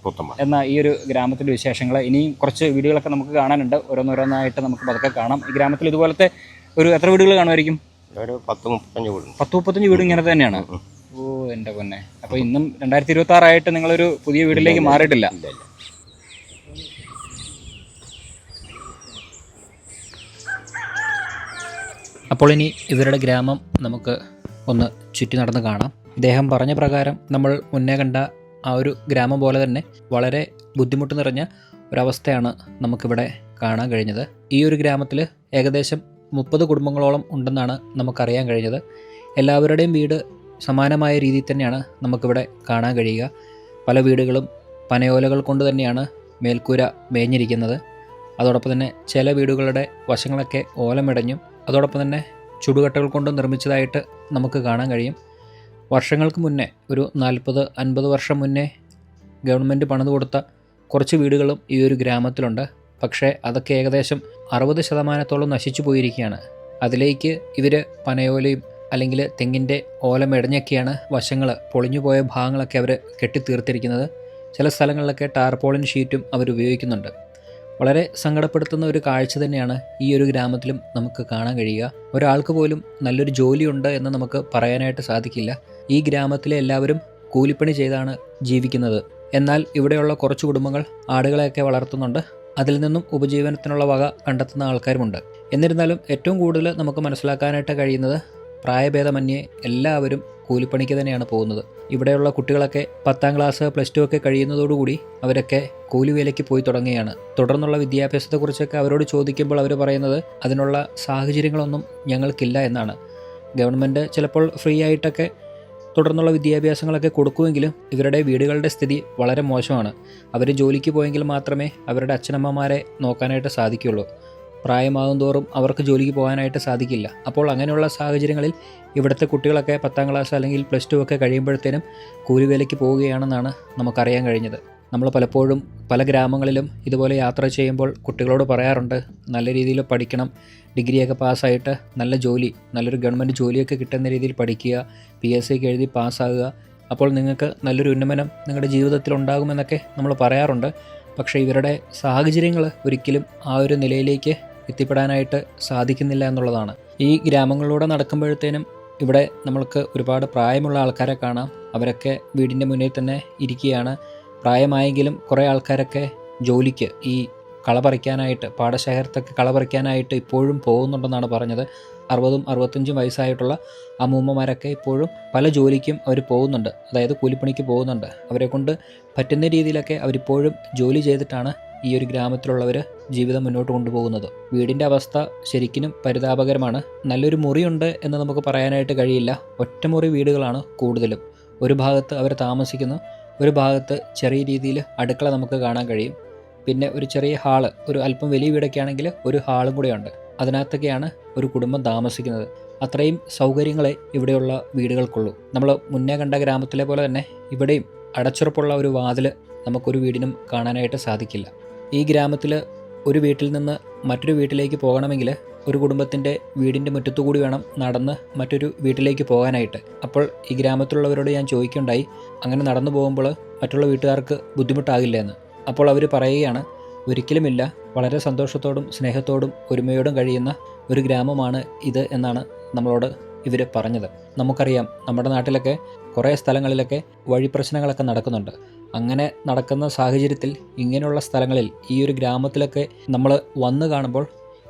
C: എന്ന ഈ ഒരു ഗ്രാമത്തിൻ്റെ വിശേഷങ്ങൾ. ഇനിയും കുറച്ച് വീടുകളൊക്കെ നമുക്ക് കാണാനുണ്ട്. ഓരോന്നോരോന്നായിട്ട് നമുക്ക് പതുക്കെ കാണാം. ഈ ഗ്രാമത്തിൽ ഇതുപോലത്തെ ഒരു എത്ര വീടുകൾ കാണുമായിരിക്കും? 10-35 വീട് ഇങ്ങനെ തന്നെയാണ്. ഓ, എൻ്റെ പൊന്നെ. അപ്പോൾ ഇന്നും 2026 ആയിട്ട് നിങ്ങളൊരു പുതിയ വീട്ടിലേക്ക് മാറിയിട്ടില്ല.
A: അപ്പോൾ ഇനി ഇവരുടെ ഗ്രാമം നമുക്ക് ഒന്ന് ചുറ്റി നടന്ന് കാണാം. ഇദ്ദേഹം പറഞ്ഞ പ്രകാരം നമ്മൾ മുന്നേ കണ്ട ആ ഒരു ഗ്രാമം പോലെ തന്നെ വളരെ ബുദ്ധിമുട്ട് നിറഞ്ഞ ഒരവസ്ഥയാണ് നമുക്കിവിടെ കാണാൻ കഴിഞ്ഞത്. ഈ ഒരു ഗ്രാമത്തിൽ ഏകദേശം 30 കുടുംബങ്ങളോളം ഉണ്ടെന്നാണ് നമുക്കറിയാൻ കഴിഞ്ഞത്. എല്ലാവരുടെയും വീട് സമാനമായ രീതിയിൽ തന്നെയാണ് നമുക്കിവിടെ കാണാൻ കഴിയുക. പല വീടുകളും പനയോലകൾ കൊണ്ട് തന്നെയാണ് മേൽക്കൂര മേഞ്ഞിരിക്കുന്നത്. അതോടൊപ്പം തന്നെ ചില വീടുകളുടെ വശങ്ങളൊക്കെ ഓലമിടഞ്ഞും അതോടൊപ്പം തന്നെ ചുടുകട്ടകൾ കൊണ്ട് നിർമ്മിച്ചതായിട്ട് നമുക്ക് കാണാൻ കഴിയും. വർഷങ്ങൾക്ക് മുന്നേ, ഒരു 40-50 വർഷം മുന്നേ ഗവൺമെൻറ് പണിത് കൊടുത്ത കുറച്ച് വീടുകളും ഈ ഒരു ഗ്രാമത്തിലുണ്ട്. പക്ഷേ അതൊക്കെ ഏകദേശം 60% നശിച്ചു പോയിരിക്കുകയാണ്. അതിലേക്ക് ഇവർ പനയോലയും അല്ലെങ്കിൽ തെങ്ങിൻ്റെ ഓല മെടഞ്ഞൊക്കെയാണ് വശങ്ങൾ, പൊളിഞ്ഞുപോയ ഭാഗങ്ങളൊക്കെ അവർ കെട്ടിത്തീർത്തിരിക്കുന്നത്. ചില സ്ഥലങ്ങളിലൊക്കെ ടാർപോളിൻ ഷീറ്റും അവർ ഉപയോഗിക്കുന്നുണ്ട്. വളരെ സങ്കടപ്പെടുത്തുന്ന ഒരു കാഴ്ച തന്നെയാണ് ഈ ഒരു ഗ്രാമത്തിലും നമുക്ക് കാണാൻ കഴിയുക. ഒരാൾക്ക് പോലും നല്ലൊരു ജോലിയുണ്ട് എന്ന് നമുക്ക് പറയാനായിട്ട് സാധിക്കില്ല. ഈ ഗ്രാമത്തിലെ എല്ലാവരും കൂലിപ്പണി ചെയ്താണ് ജീവിക്കുന്നത്. എന്നാൽ ഇവിടെയുള്ള കുറച്ച് കുടുംബങ്ങൾ ആടുകളെയൊക്കെ വളർത്തുന്നുണ്ട്. അതിൽ നിന്നും ഉപജീവനത്തിനുള്ള വക കണ്ടെത്തുന്ന ആൾക്കാരുമുണ്ട്. എന്നിരുന്നാലും ഏറ്റവും കൂടുതൽ നമുക്ക് മനസ്സിലാക്കാനായിട്ട് കഴിയുന്നത് പ്രായഭേദമന്യേ എല്ലാവരും കൂലിപ്പണിക്ക് തന്നെയാണ് പോകുന്നത്. ഇവിടെയുള്ള കുട്ടികളൊക്കെ 10ാം ക്ലാസ് +2 ഒക്കെ കഴിയുന്നതോടുകൂടി അവരൊക്കെ കൂലിവേലയ്ക്ക് പോയി തുടങ്ങുകയാണ്. തുടർന്നുള്ള വിദ്യാഭ്യാസത്തെക്കുറിച്ചൊക്കെ അവരോട് ചോദിക്കുമ്പോൾ അവർ പറയുന്നത് അതിനുള്ള സാഹചര്യങ്ങളൊന്നും ഞങ്ങൾക്കില്ല എന്നാണ്. ഗവൺമെൻറ് ചിലപ്പോൾ ഫ്രീ ആയിട്ടൊക്കെ തുടർന്നുള്ള വിദ്യാഭ്യാസങ്ങളൊക്കെ കൊടുക്കുമെങ്കിലും ഇവരുടെ വീടുകളുടെ സ്ഥിതി വളരെ മോശമാണ്. അവർ ജോലിക്ക് പോയെങ്കിൽ മാത്രമേ അവരുടെ അച്ഛനമ്മമാരെ നോക്കാനായിട്ട് സാധിക്കുകയുള്ളൂ. പ്രായമാകും തോറും അവർക്ക് ജോലിക്ക് പോകാനായിട്ട് സാധിക്കില്ല. അപ്പോൾ അങ്ങനെയുള്ള സാഹചര്യങ്ങളിൽ ഇവിടുത്തെ കുട്ടികളൊക്കെ 10ാം ക്ലാസ് അല്ലെങ്കിൽ +2 ഒക്കെ കഴിയുമ്പോഴത്തേനും കൂലിവേലയ്ക്ക് പോവുകയാണെന്നാണ് നമുക്കറിയാൻ കഴിഞ്ഞത്. നമ്മൾ പലപ്പോഴും പല ഗ്രാമങ്ങളിലും ഇതുപോലെ യാത്ര ചെയ്യുമ്പോൾ കുട്ടികളോട് പറയാറുണ്ട്, നല്ല രീതിയിൽ പഠിക്കണം, ഡിഗ്രിയൊക്കെ പാസ്സായിട്ട് നല്ല ജോലി, നല്ലൊരു ഗവൺമെൻറ് ജോലിയൊക്കെ കിട്ടുന്ന രീതിയിൽ പഠിക്കുക, PSCക്ക് എഴുതി പാസ്സാകുക, അപ്പോൾ നിങ്ങൾക്ക് നല്ലൊരു ഉന്നമനം നിങ്ങളുടെ ജീവിതത്തിൽ ഉണ്ടാകുമെന്നൊക്കെ നമ്മൾ പറയാറുണ്ട്. പക്ഷേ ഇവരുടെ സാഹചര്യങ്ങൾ ഒരിക്കലും ആ ഒരു നിലയിലേക്ക് എത്തിപ്പെടാനായിട്ട് സാധിക്കുന്നില്ല എന്നുള്ളതാണ്. ഈ ഗ്രാമങ്ങളിലൂടെ നടക്കുമ്പോഴത്തേനും ഇവിടെ നമ്മൾക്ക് ഒരുപാട് പ്രായമുള്ള ആൾക്കാരെ കാണാം. അവരൊക്കെ വീടിൻ്റെ മുന്നിൽ തന്നെ ഇരിക്കുകയാണ്. പ്രായമായെങ്കിലും കുറേ ആൾക്കാരൊക്കെ ജോലിക്ക് ഈ കള പറിക്കാനായിട്ട്, പാടശേഖരത്തൊക്കെ കള പറിക്കാനായിട്ട് ഇപ്പോഴും പോകുന്നുണ്ടെന്നാണ് പറഞ്ഞത്. 60ഉം 65ഉം വയസ്സായിട്ടുള്ള അമ്മൂമ്മമാരൊക്കെ ഇപ്പോഴും പല ജോലിക്കും അവർ പോകുന്നുണ്ട്, അതായത് കൂലിപ്പണിക്ക് പോകുന്നുണ്ട്. അവരെ കൊണ്ട് പറ്റുന്ന രീതിയിലൊക്കെ അവരിപ്പോഴും ജോലി ചെയ്തിട്ടാണ് ഈ ഒരു ഗ്രാമത്തിലുള്ളവർ ജീവിതം മുന്നോട്ട് കൊണ്ടുപോകുന്നത്. വീടിൻ്റെ അവസ്ഥ ശരിക്കും പരിതാപകരമാണ്. നല്ലൊരു മുറിയുണ്ട് എന്ന് നമുക്ക് പറയാനായിട്ട് കഴിയില്ല. ഒറ്റമുറി വീടുകളാണ് കൂടുതലും. ഒരു ഭാഗത്ത് അവർ താമസിക്കുന്നു, ഒരു ഭാഗത്ത് ചെറിയ രീതിയിൽ അടുക്കള നമുക്ക് കാണാൻ കഴിയും. പിന്നെ ഒരു ചെറിയ ഹാള്, ഒരു അല്പം വലിയ വീടൊക്കെ ആണെങ്കിൽ ഒരു ഹാളും കൂടെയുണ്ട്. അതിനകത്തൊക്കെയാണ് ഒരു കുടുംബം താമസിക്കുന്നത്. അത്രയും സൗകര്യങ്ങളെ ഇവിടെയുള്ള വീടുകൾക്കുള്ളൂ. നമ്മൾ മുന്നേ കണ്ട ഗ്രാമത്തിലെ പോലെ തന്നെ ഇവിടെയും അടച്ചുറപ്പുള്ള ഒരു വാതിൽ നമുക്കൊരു വീടിനും കാണാനായിട്ട് സാധിക്കില്ല. ഈ ഗ്രാമത്തിൽ ഒരു വീട്ടിൽ നിന്ന് മറ്റൊരു വീട്ടിലേക്ക് പോകണമെങ്കിൽ ഒരു കുടുംബത്തിൻ്റെ വീടിൻ്റെ മുറ്റത്തുകൂടി വേണം നടന്ന് മറ്റൊരു വീട്ടിലേക്ക് പോകാനായിട്ട്. അപ്പോൾ ഈ ഗ്രാമത്തിലുള്ളവരോട് ഞാൻ ചോദിക്കുകയുണ്ടായി, അങ്ങനെ നടന്നു പോകുമ്പോൾ മറ്റുള്ള വീട്ടുകാർക്ക് ബുദ്ധിമുട്ടാകില്ല എന്ന്. അപ്പോൾ അവർ പറയുകയാണ്, ഒരിക്കലുമില്ല, വളരെ സന്തോഷത്തോടും സ്നേഹത്തോടും ഒരുമയോടും കഴിയുന്ന ഒരു ഗ്രാമമാണ് ഇത് എന്നാണ് നമ്മളോട് ഇവർ പറഞ്ഞത്. നമുക്കറിയാം, നമ്മുടെ നാട്ടിലൊക്കെ കുറേ സ്ഥലങ്ങളിലൊക്കെ വഴി പ്രശ്നങ്ങളൊക്കെ നടക്കുന്നുണ്ട്. അങ്ങനെ നടക്കുന്ന സാഹചര്യത്തിൽ ഇങ്ങനെയുള്ള സ്ഥലങ്ങളിൽ ഈ ഒരു ഗ്രാമത്തിലൊക്കെ നമ്മൾ വന്നു കാണുമ്പോൾ,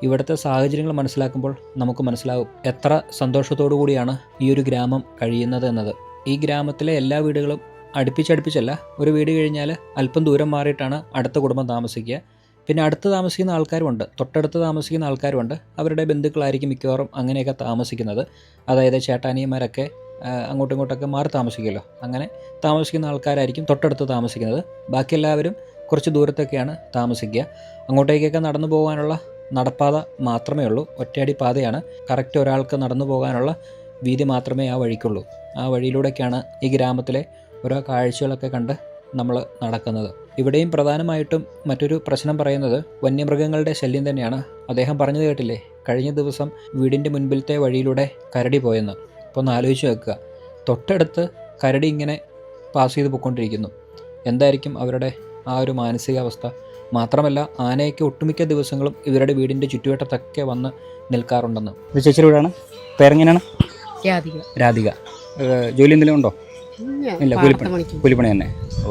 A: ഇവിടുത്തെ സാഹചര്യങ്ങൾ മനസ്സിലാക്കുമ്പോൾ നമുക്ക് മനസ്സിലാകും എത്ര സന്തോഷത്തോടു കൂടിയാണ് ഈ ഒരു ഗ്രാമം കഴിയുന്നത് എന്നത്. ഈ ഗ്രാമത്തിലെ എല്ലാ വീടുകളും അടുപ്പിച്ചല്ല, ഒരു വീട് കഴിഞ്ഞാൽ അല്പം ദൂരം മാറിയിട്ടാണ് അടുത്ത കുടുംബം താമസിക്കുക. പിന്നെ അടുത്ത് താമസിക്കുന്ന ആൾക്കാരുമുണ്ട്, തൊട്ടടുത്ത് താമസിക്കുന്ന ആൾക്കാരുമുണ്ട്. അവരുടെ ബന്ധുക്കളായിരിക്കും മിക്കവാറും അങ്ങനെയൊക്കെ താമസിക്കുന്നത്. അതായത് ചേട്ടാനിയന്മാരൊക്കെ അങ്ങോട്ടും ഇങ്ങോട്ടൊക്കെ മാറി താമസിക്കുമല്ലോ, അങ്ങനെ താമസിക്കുന്ന ആൾക്കാരായിരിക്കും തൊട്ടടുത്ത് താമസിക്കുന്നത്. ബാക്കി എല്ലാവരും കുറച്ച് ദൂരത്തൊക്കെയാണ് താമസിക്കുക. അങ്ങോട്ടേക്കൊക്കെ നടന്നു പോകാനുള്ള നടപ്പാത മാത്രമേ ഉള്ളൂ, ഒറ്റയടി പാതയാണ്. കറക്റ്റ് ഒരാൾക്ക് നടന്നു പോകാനുള്ള വീതി മാത്രമേ ആ വഴിക്കുള്ളൂ. ആ വഴിയിലൂടെയൊക്കെയാണ് ഈ ഗ്രാമത്തിലെ ഓരോ കാഴ്ചകളൊക്കെ കണ്ട് നമ്മൾ നടക്കുന്നത്. ഇവിടെയും പ്രധാനമായിട്ടും മറ്റൊരു പ്രശ്നം പറയുന്നത് വന്യമൃഗങ്ങളുടെ ശല്യം തന്നെയാണ്. അദ്ദേഹം പറഞ്ഞത് കേട്ടില്ലേ, കഴിഞ്ഞ ദിവസം വീടിൻ്റെ മുൻപിലത്തെ വഴിയിലൂടെ കരടി പോയെന്ന്. അപ്പോൾ ഒന്ന് ആലോചിച്ച് വെക്കുക, തൊട്ടടുത്ത് കരടി ഇങ്ങനെ പാസ് ചെയ്ത് പോയിക്കൊണ്ടിരിക്കുന്നു. എന്തായിരിക്കും അവരുടെ ആ ഒരു മാനസികാവസ്ഥ? മാത്രമല്ല, ആനയൊക്കെ ഒട്ടുമിക്ക ദിവസങ്ങളും ഇവരുടെ വീടിൻ്റെ ചുറ്റുവട്ടത്തൊക്കെ വന്ന് നിൽക്കാറുണ്ടെന്ന്.
C: ഇത് ചേച്ചിയുടെ വീടാണ്, പേരെങ്ങനെയാണ്? രാധിക. ജോലി എന്തെങ്കിലും ഉണ്ടോ? ഇല്ല, കൂലിപ്പണി തന്നെ. ഓ,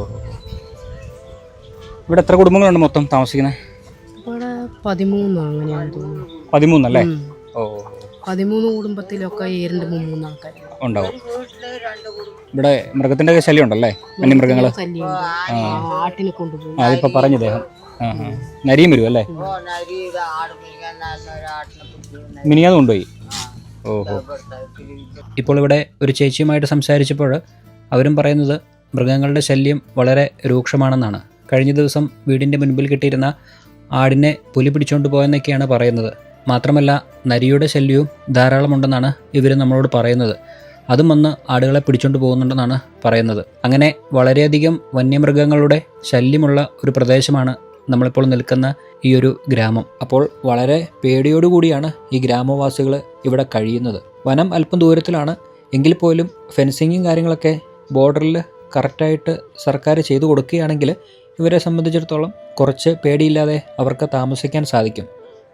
C: ഇവിടെ എത്ര കുടുംബങ്ങളുണ്ട് മൊത്തം താമസിക്കുന്നത്? 13 അല്ലേ? ഓ,
B: 13 കുടുംബത്തിലൊക്കെ 2-3 ആൾക്കാർ
C: ഉണ്ടാവും. ഇവിടെ മൃഗത്തിന്റെ ശല്യം ഉണ്ടല്ലേ? വന്യമൃഗങ്ങൾ
B: ആട്ടിനെ കൊണ്ടുപോകും.
C: അതിപ്പോ പറഞ്ഞു ദേഹം നരിയും വരും അല്ലേ? മിനിയാതെ കൊണ്ടുപോയി. ഓഹോ.
A: ഇപ്പോൾ ഇവിടെ ഒരു ചേച്ചിയുമായിട്ട് സംസാരിച്ചപ്പോൾ അവരും പറയുന്നത് മൃഗങ്ങളുടെ ശല്യം വളരെ രൂക്ഷമാണെന്നാണ്. കഴിഞ്ഞ ദിവസം വീടിൻ്റെ മുൻപിൽ കിട്ടിയിരുന്ന ആടിനെ പുലി പിടിച്ചുകൊണ്ട് പോയെന്നൊക്കെയാണ് പറയുന്നത്. മാത്രമല്ല, നരിയുടെ ശല്യവും ധാരാളമുണ്ടെന്നാണ് ഇവർ നമ്മളോട് പറയുന്നത്. അതും വന്ന് ആടുകളെ പിടിച്ചുകൊണ്ട് പോകുന്നുണ്ടെന്നാണ് പറയുന്നത്. അങ്ങനെ വളരെയധികം വന്യമൃഗങ്ങളുടെ ശല്യമുള്ള ഒരു പ്രദേശമാണ് നമ്മളിപ്പോൾ നിൽക്കുന്ന ഈ ഒരു ഗ്രാമം. അപ്പോൾ വളരെ പേടിയോടുകൂടിയാണ് ഈ ഗ്രാമവാസികൾ ഇവിടെ കഴിയുന്നത്. വനം അല്പം ദൂരത്തിലാണ്, എങ്കിൽ പോലും ഫെൻസിങ്ങും കാര്യങ്ങളൊക്കെ ബോർഡറിൽ കറക്റ്റായിട്ട് സർക്കാർ ചെയ്തു കൊടുക്കുകയാണെങ്കിൽ ഇവരെ സംബന്ധിച്ചിടത്തോളം കുറച്ച് പേടിയില്ലാതെ അവർക്ക് താമസിക്കാൻ സാധിക്കും.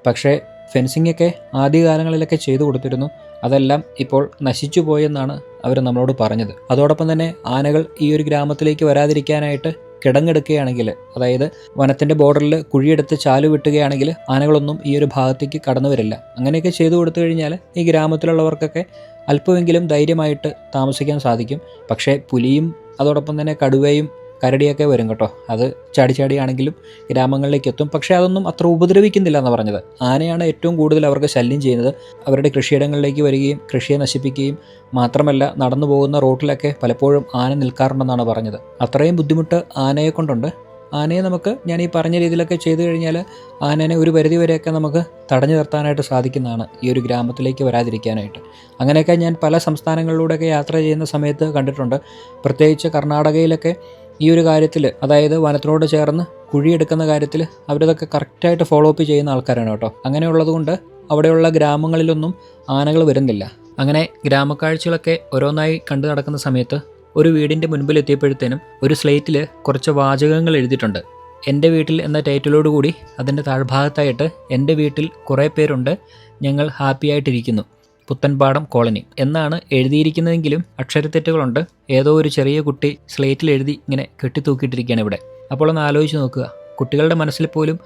A: പക്ഷേ ഫെൻസിങ്ങൊക്കെ ആദ്യകാലങ്ങളിലൊക്കെ ചെയ്തു കൊടുത്തിരുന്നു, അതെല്ലാം ഇപ്പോൾ നശിച്ചു പോയെന്നാണ് അവർ നമ്മളോട് പറഞ്ഞത്. അതോടൊപ്പം തന്നെ ആനകൾ ഈ ഒരു ഗ്രാമത്തിലേക്ക് വരാതിരിക്കാനായിട്ട് കിടങ്ങെടുക്കുകയാണെങ്കിൽ, അതായത് വനത്തിൻ്റെ ബോർഡറിൽ കുഴിയെടുത്ത് ചാല് വിട്ടുകയാണെങ്കിൽ ആനകളൊന്നും ഈ ഒരു ഭാഗത്തേക്ക് കടന്നു വരില്ല. അങ്ങനെയൊക്കെ ചെയ്തു കൊടുത്തു കഴിഞ്ഞാൽ ഈ ഗ്രാമത്തിലുള്ളവർക്കൊക്കെ അല്പമെങ്കിലും ധൈര്യമായിട്ട് താമസിക്കാൻ സാധിക്കും. പക്ഷേ പുലിയും അതോടൊപ്പം തന്നെ കടുവയും കരടിയൊക്കെ വരും കേട്ടോ. അത് ചാടിയാണെങ്കിലും ഗ്രാമങ്ങളിലേക്ക് എത്തും. പക്ഷേ അതൊന്നും അത്ര ഉപദ്രവിക്കുന്നില്ല എന്ന് പറഞ്ഞത്. ആനയാണ് ഏറ്റവും കൂടുതൽ അവർക്ക് ശല്യം ചെയ്യുന്നത്. അവരുടെ കൃഷിയിടങ്ങളിലേക്ക് വരികയും കൃഷിയെ നശിപ്പിക്കുകയും മാത്രമല്ല, നടന്നു പോകുന്ന റോട്ടിലൊക്കെ പലപ്പോഴും ആന നിൽക്കാറുണ്ടെന്നാണ് പറഞ്ഞത്. അത്രയും ബുദ്ധിമുട്ട് ആനയെ കൊണ്ടുണ്ട്. ആനയെ നമുക്ക് ഞാൻ ഈ പറഞ്ഞ രീതിയിലൊക്കെ ചെയ്തു കഴിഞ്ഞാൽ ആനേനെ ഒരു പരിധി വരെയൊക്കെ നമുക്ക് തടഞ്ഞു നിർത്താനായിട്ട് സാധിക്കുന്നതാണ്, ഈ ഒരു ഗ്രാമത്തിലേക്ക് വരാതിരിക്കാനായിട്ട്. അങ്ങനെയൊക്കെ ഞാൻ പല സംസ്ഥാനങ്ങളിലൂടെയൊക്കെ യാത്ര ചെയ്യുന്ന സമയത്ത് കണ്ടിട്ടുണ്ട്. പ്രത്യേകിച്ച് കർണാടകയിലൊക്കെ ഈ ഒരു കാര്യത്തിൽ, അതായത് വനത്തിനോട് ചേർന്ന് കുഴിയെടുക്കുന്ന കാര്യത്തിൽ അവരിതൊക്കെ കറക്റ്റായിട്ട് ഫോളോ അപ്പ് ചെയ്യുന്ന ആൾക്കാരാണ് കേട്ടോ. അങ്ങനെയുള്ളത് കൊണ്ട് അവിടെയുള്ള ഗ്രാമങ്ങളിലൊന്നും ആനകൾ വരുന്നില്ല. അങ്ങനെ ഗ്രാമക്കാഴ്ചകളൊക്കെ ഓരോന്നായി കണ്ടു നടക്കുന്ന സമയത്ത് ഒരു വീടിൻ്റെ മുൻപിലെത്തിയപ്പോഴത്തേനും ഒരു സ്ലേറ്റിൽ കുറച്ച് വാചകങ്ങൾ എഴുതിയിട്ടുണ്ട്. എൻ്റെ വീട്ടിൽ എന്ന ടൈറ്റിലോട് കൂടി അതിൻ്റെ താഴ്ഭാഗത്തായിട്ട് എൻ്റെ വീട്ടിൽ കുറേ പേരുണ്ട്, ഞങ്ങൾ ഹാപ്പി ആയിട്ടിരിക്കുന്നു, പുത്തൻപാടം കോളനി എന്നാണ് എഴുതിയിരിക്കുന്നതെങ്കിലും അക്ഷരത്തെറ്റുകളുണ്ട്. ഏതോ ഒരു ചെറിയ കുട്ടി സ്ലേറ്റിൽ എഴുതി ഇങ്ങനെ കെട്ടിത്തൂക്കിയിട്ടിരിക്കുകയാണ് ഇവിടെ. അപ്പോൾ ഒന്ന് ആലോചിച്ച് നോക്കുക, കുട്ടികളുടെ മനസ്സിൽ പോലും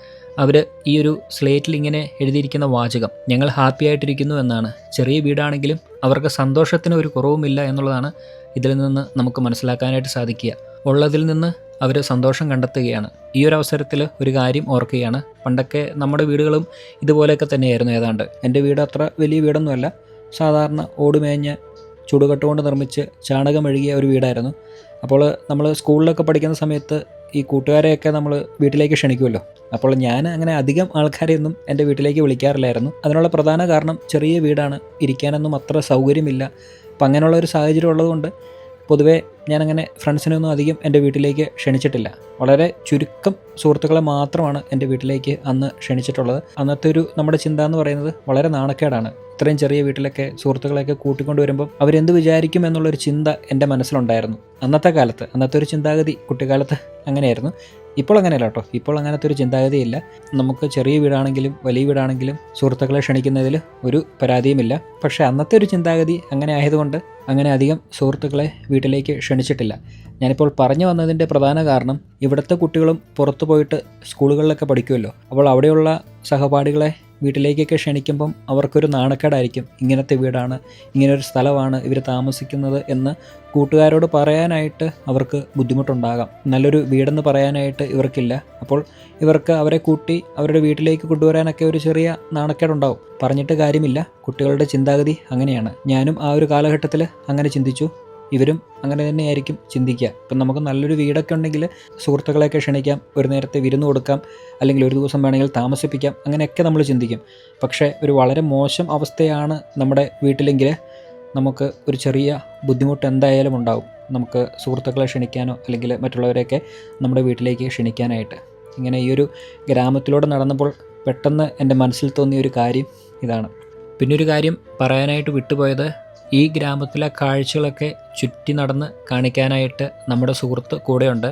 A: അവർ ഈ ഒരു സ്ലേറ്റിൽ ഇങ്ങനെ എഴുതിയിരിക്കുന്ന വാചകം ഞങ്ങൾ ഹാപ്പി ആയിട്ടിരിക്കുന്നു എന്നാണ്. ചെറിയ വീടാണെങ്കിലും അവർക്ക് സന്തോഷത്തിന് ഒരു കുറവുമില്ല എന്നുള്ളതാണ് ഇതിൽ നിന്ന് നമുക്ക് മനസ്സിലാക്കാനായിട്ട് സാധിക്കുക. ഉള്ളതിൽ നിന്ന് അവർ സന്തോഷം കണ്ടെത്തുകയാണ്. ഈ ഒരു അവസരത്തിൽ ഒരു കാര്യം ഓർക്കുകയാണ്. പണ്ടൊക്കെ നമ്മുടെ വീടുകളും ഇതുപോലെയൊക്കെ തന്നെയായിരുന്നു ഏതാണ്ട്. എൻ്റെ വീട് അത്ര വലിയ വീടൊന്നുമല്ല, സാധാരണ ഓടുമേഞ്ഞ ചുടുകട്ടുകൊണ്ട് നിർമ്മിച്ച് ചാണകം മെഴുകിയ ഒരു വീടായിരുന്നു. അപ്പോൾ നമ്മൾ സ്കൂളിലൊക്കെ പഠിക്കുന്ന സമയത്ത് ഈ കൂട്ടുകാരെയൊക്കെ നമ്മൾ വീട്ടിലേക്ക് ക്ഷണിക്കുമല്ലോ. അപ്പോൾ ഞാൻ അങ്ങനെ അധികം ആൾക്കാരെയൊന്നും എൻ്റെ വീട്ടിലേക്ക് വിളിക്കാറില്ലായിരുന്നു. അതിനുള്ള പ്രധാന കാരണം ചെറിയ വീടാണ്, ഇരിക്കാനൊന്നും അത്ര സൗകര്യമില്ല. അപ്പം അങ്ങനെയുള്ള ഒരു സാഹചര്യം ഉള്ളതുകൊണ്ട് പൊതുവേ ഞാനങ്ങനെ ഫ്രണ്ട്സിനൊന്നും അധികം എൻ്റെ വീട്ടിലേക്ക് ക്ഷണിച്ചിട്ടില്ല. വളരെ ചുരുക്കം സുഹൃത്തുക്കളെ മാത്രമാണ് എൻ്റെ വീട്ടിലേക്ക് അന്ന് ക്ഷണിച്ചിട്ടുള്ളത്. അന്നത്തെ ഒരു നമ്മുടെ ചിന്ത എന്ന് പറയുന്നത് വളരെ നാണക്കേടാണ്. ഇത്രയും ചെറിയ വീട്ടിലൊക്കെ സുഹൃത്തുക്കളെയൊക്കെ കൂട്ടിക്കൊണ്ട് വരുമ്പം അവരെന്ത് വിചാരിക്കും എന്നുള്ളൊരു ചിന്ത എൻ്റെ മനസ്സിലുണ്ടായിരുന്നു അന്നത്തെ കാലത്ത്. അന്നത്തെ ഒരു ചിന്താഗതി കുട്ടിക്കാലത്ത് അങ്ങനെയായിരുന്നു. ഇപ്പോൾ അങ്ങനെയല്ല കേട്ടോ. ഇപ്പോൾ അങ്ങനത്തെ ഒരു ചിന്താഗതിയില്ല. നമുക്ക് ചെറിയ വീടാണെങ്കിലും വലിയ വീടാണെങ്കിലും സുഹൃത്തുക്കളെ ക്ഷണിക്കുന്നതിൽ ഒരു പരാതിയുമില്ല. പക്ഷേ അന്നത്തെ ഒരു ചിന്താഗതി അങ്ങനെ ആയതുകൊണ്ട് അങ്ങനെ അധികം സുഹൃത്തുക്കളെ വീട്ടിലേക്ക് ക്ഷണിച്ചിട്ടില്ല. ഞാനിപ്പോൾ പറഞ്ഞു വന്നതിൻ്റെ പ്രധാന കാരണം ഇവിടുത്തെ കുട്ടികളും പുറത്തു പോയിട്ട് സ്കൂളുകളിലൊക്കെ പഠിക്കുമല്ലോ. അപ്പോൾ അവിടെയുള്ള സഹപാഠികളെ വീട്ടിലേക്കൊക്കെ ക്ഷണിക്കുമ്പം അവർക്കൊരു നാണക്കേടായിരിക്കും. ഇങ്ങനത്തെ വീടാണ്, ഇങ്ങനൊരു സ്ഥലമാണ് ഇവർ താമസിക്കുന്നത് എന്ന് കൂട്ടുകാരോട് പറയാനായിട്ട് അവർക്ക് ബുദ്ധിമുട്ടുണ്ടാകാം. നല്ലൊരു വീടെന്ന് പറയാനായിട്ട് ഇവർക്കില്ല. അപ്പോൾ ഇവർക്ക് അവരെ കൂട്ടി അവരുടെ വീട്ടിലേക്ക് കൊണ്ടുവരാനൊക്കെ ഒരു ചെറിയ നാണക്കേടുണ്ടാവും. പറഞ്ഞിട്ട് കാര്യമില്ല, കുട്ടികളുടെ ചിന്താഗതി അങ്ങനെയാണ്. ഞാനും ആ ഒരു കാലഘട്ടത്തിൽ അങ്ങനെ ചിന്തിച്ചു. ഇവരും അങ്ങനെ തന്നെയായിരിക്കും ചിന്തിക്കുക. ഇപ്പം നമുക്ക് നല്ലൊരു വീടൊക്കെ ഉണ്ടെങ്കിൽ സുഹൃത്തുക്കളെയൊക്കെ ക്ഷണിക്കാം, ഒരു നേരത്തെ വിരുന്ന് കൊടുക്കാം, അല്ലെങ്കിൽ ഒരു ദിവസം വേണമെങ്കിൽ താമസിപ്പിക്കാം, അങ്ങനെയൊക്കെ നമ്മൾ ചിന്തിക്കും. പക്ഷേ ഒരു വളരെ മോശം അവസ്ഥയാണ് നമ്മുടെ വീട്ടിലെങ്കിൽ നമുക്ക് ഒരു ചെറിയ ബുദ്ധിമുട്ട് എന്തായാലും ഉണ്ടാവും. നമുക്ക് സുഹൃത്തുക്കളെ ക്ഷണിക്കാനോ അല്ലെങ്കിൽ മറ്റുള്ളവരെയൊക്കെ നമ്മുടെ വീട്ടിലേക്ക് ക്ഷണിക്കാനായിട്ട്. ഇങ്ങനെ ഈ ഒരു ഗ്രാമത്തിലൂടെ നടന്നപ്പോൾ പെട്ടെന്ന് എൻ്റെ മനസ്സിൽ തോന്നിയ ഒരു കാര്യം ഇതാണ്. പിന്നൊരു കാര്യം പറയാനായിട്ട് വിട്ടുപോയത്, ഈ ഗ്രാമത്തിലെ കാഴ്ചകളൊക്കെ ചുറ്റി നടന്ന് കാണിക്കാനായിട്ട് നമ്മുടെ സുഹൃത്ത് കൂടെയുണ്ട്.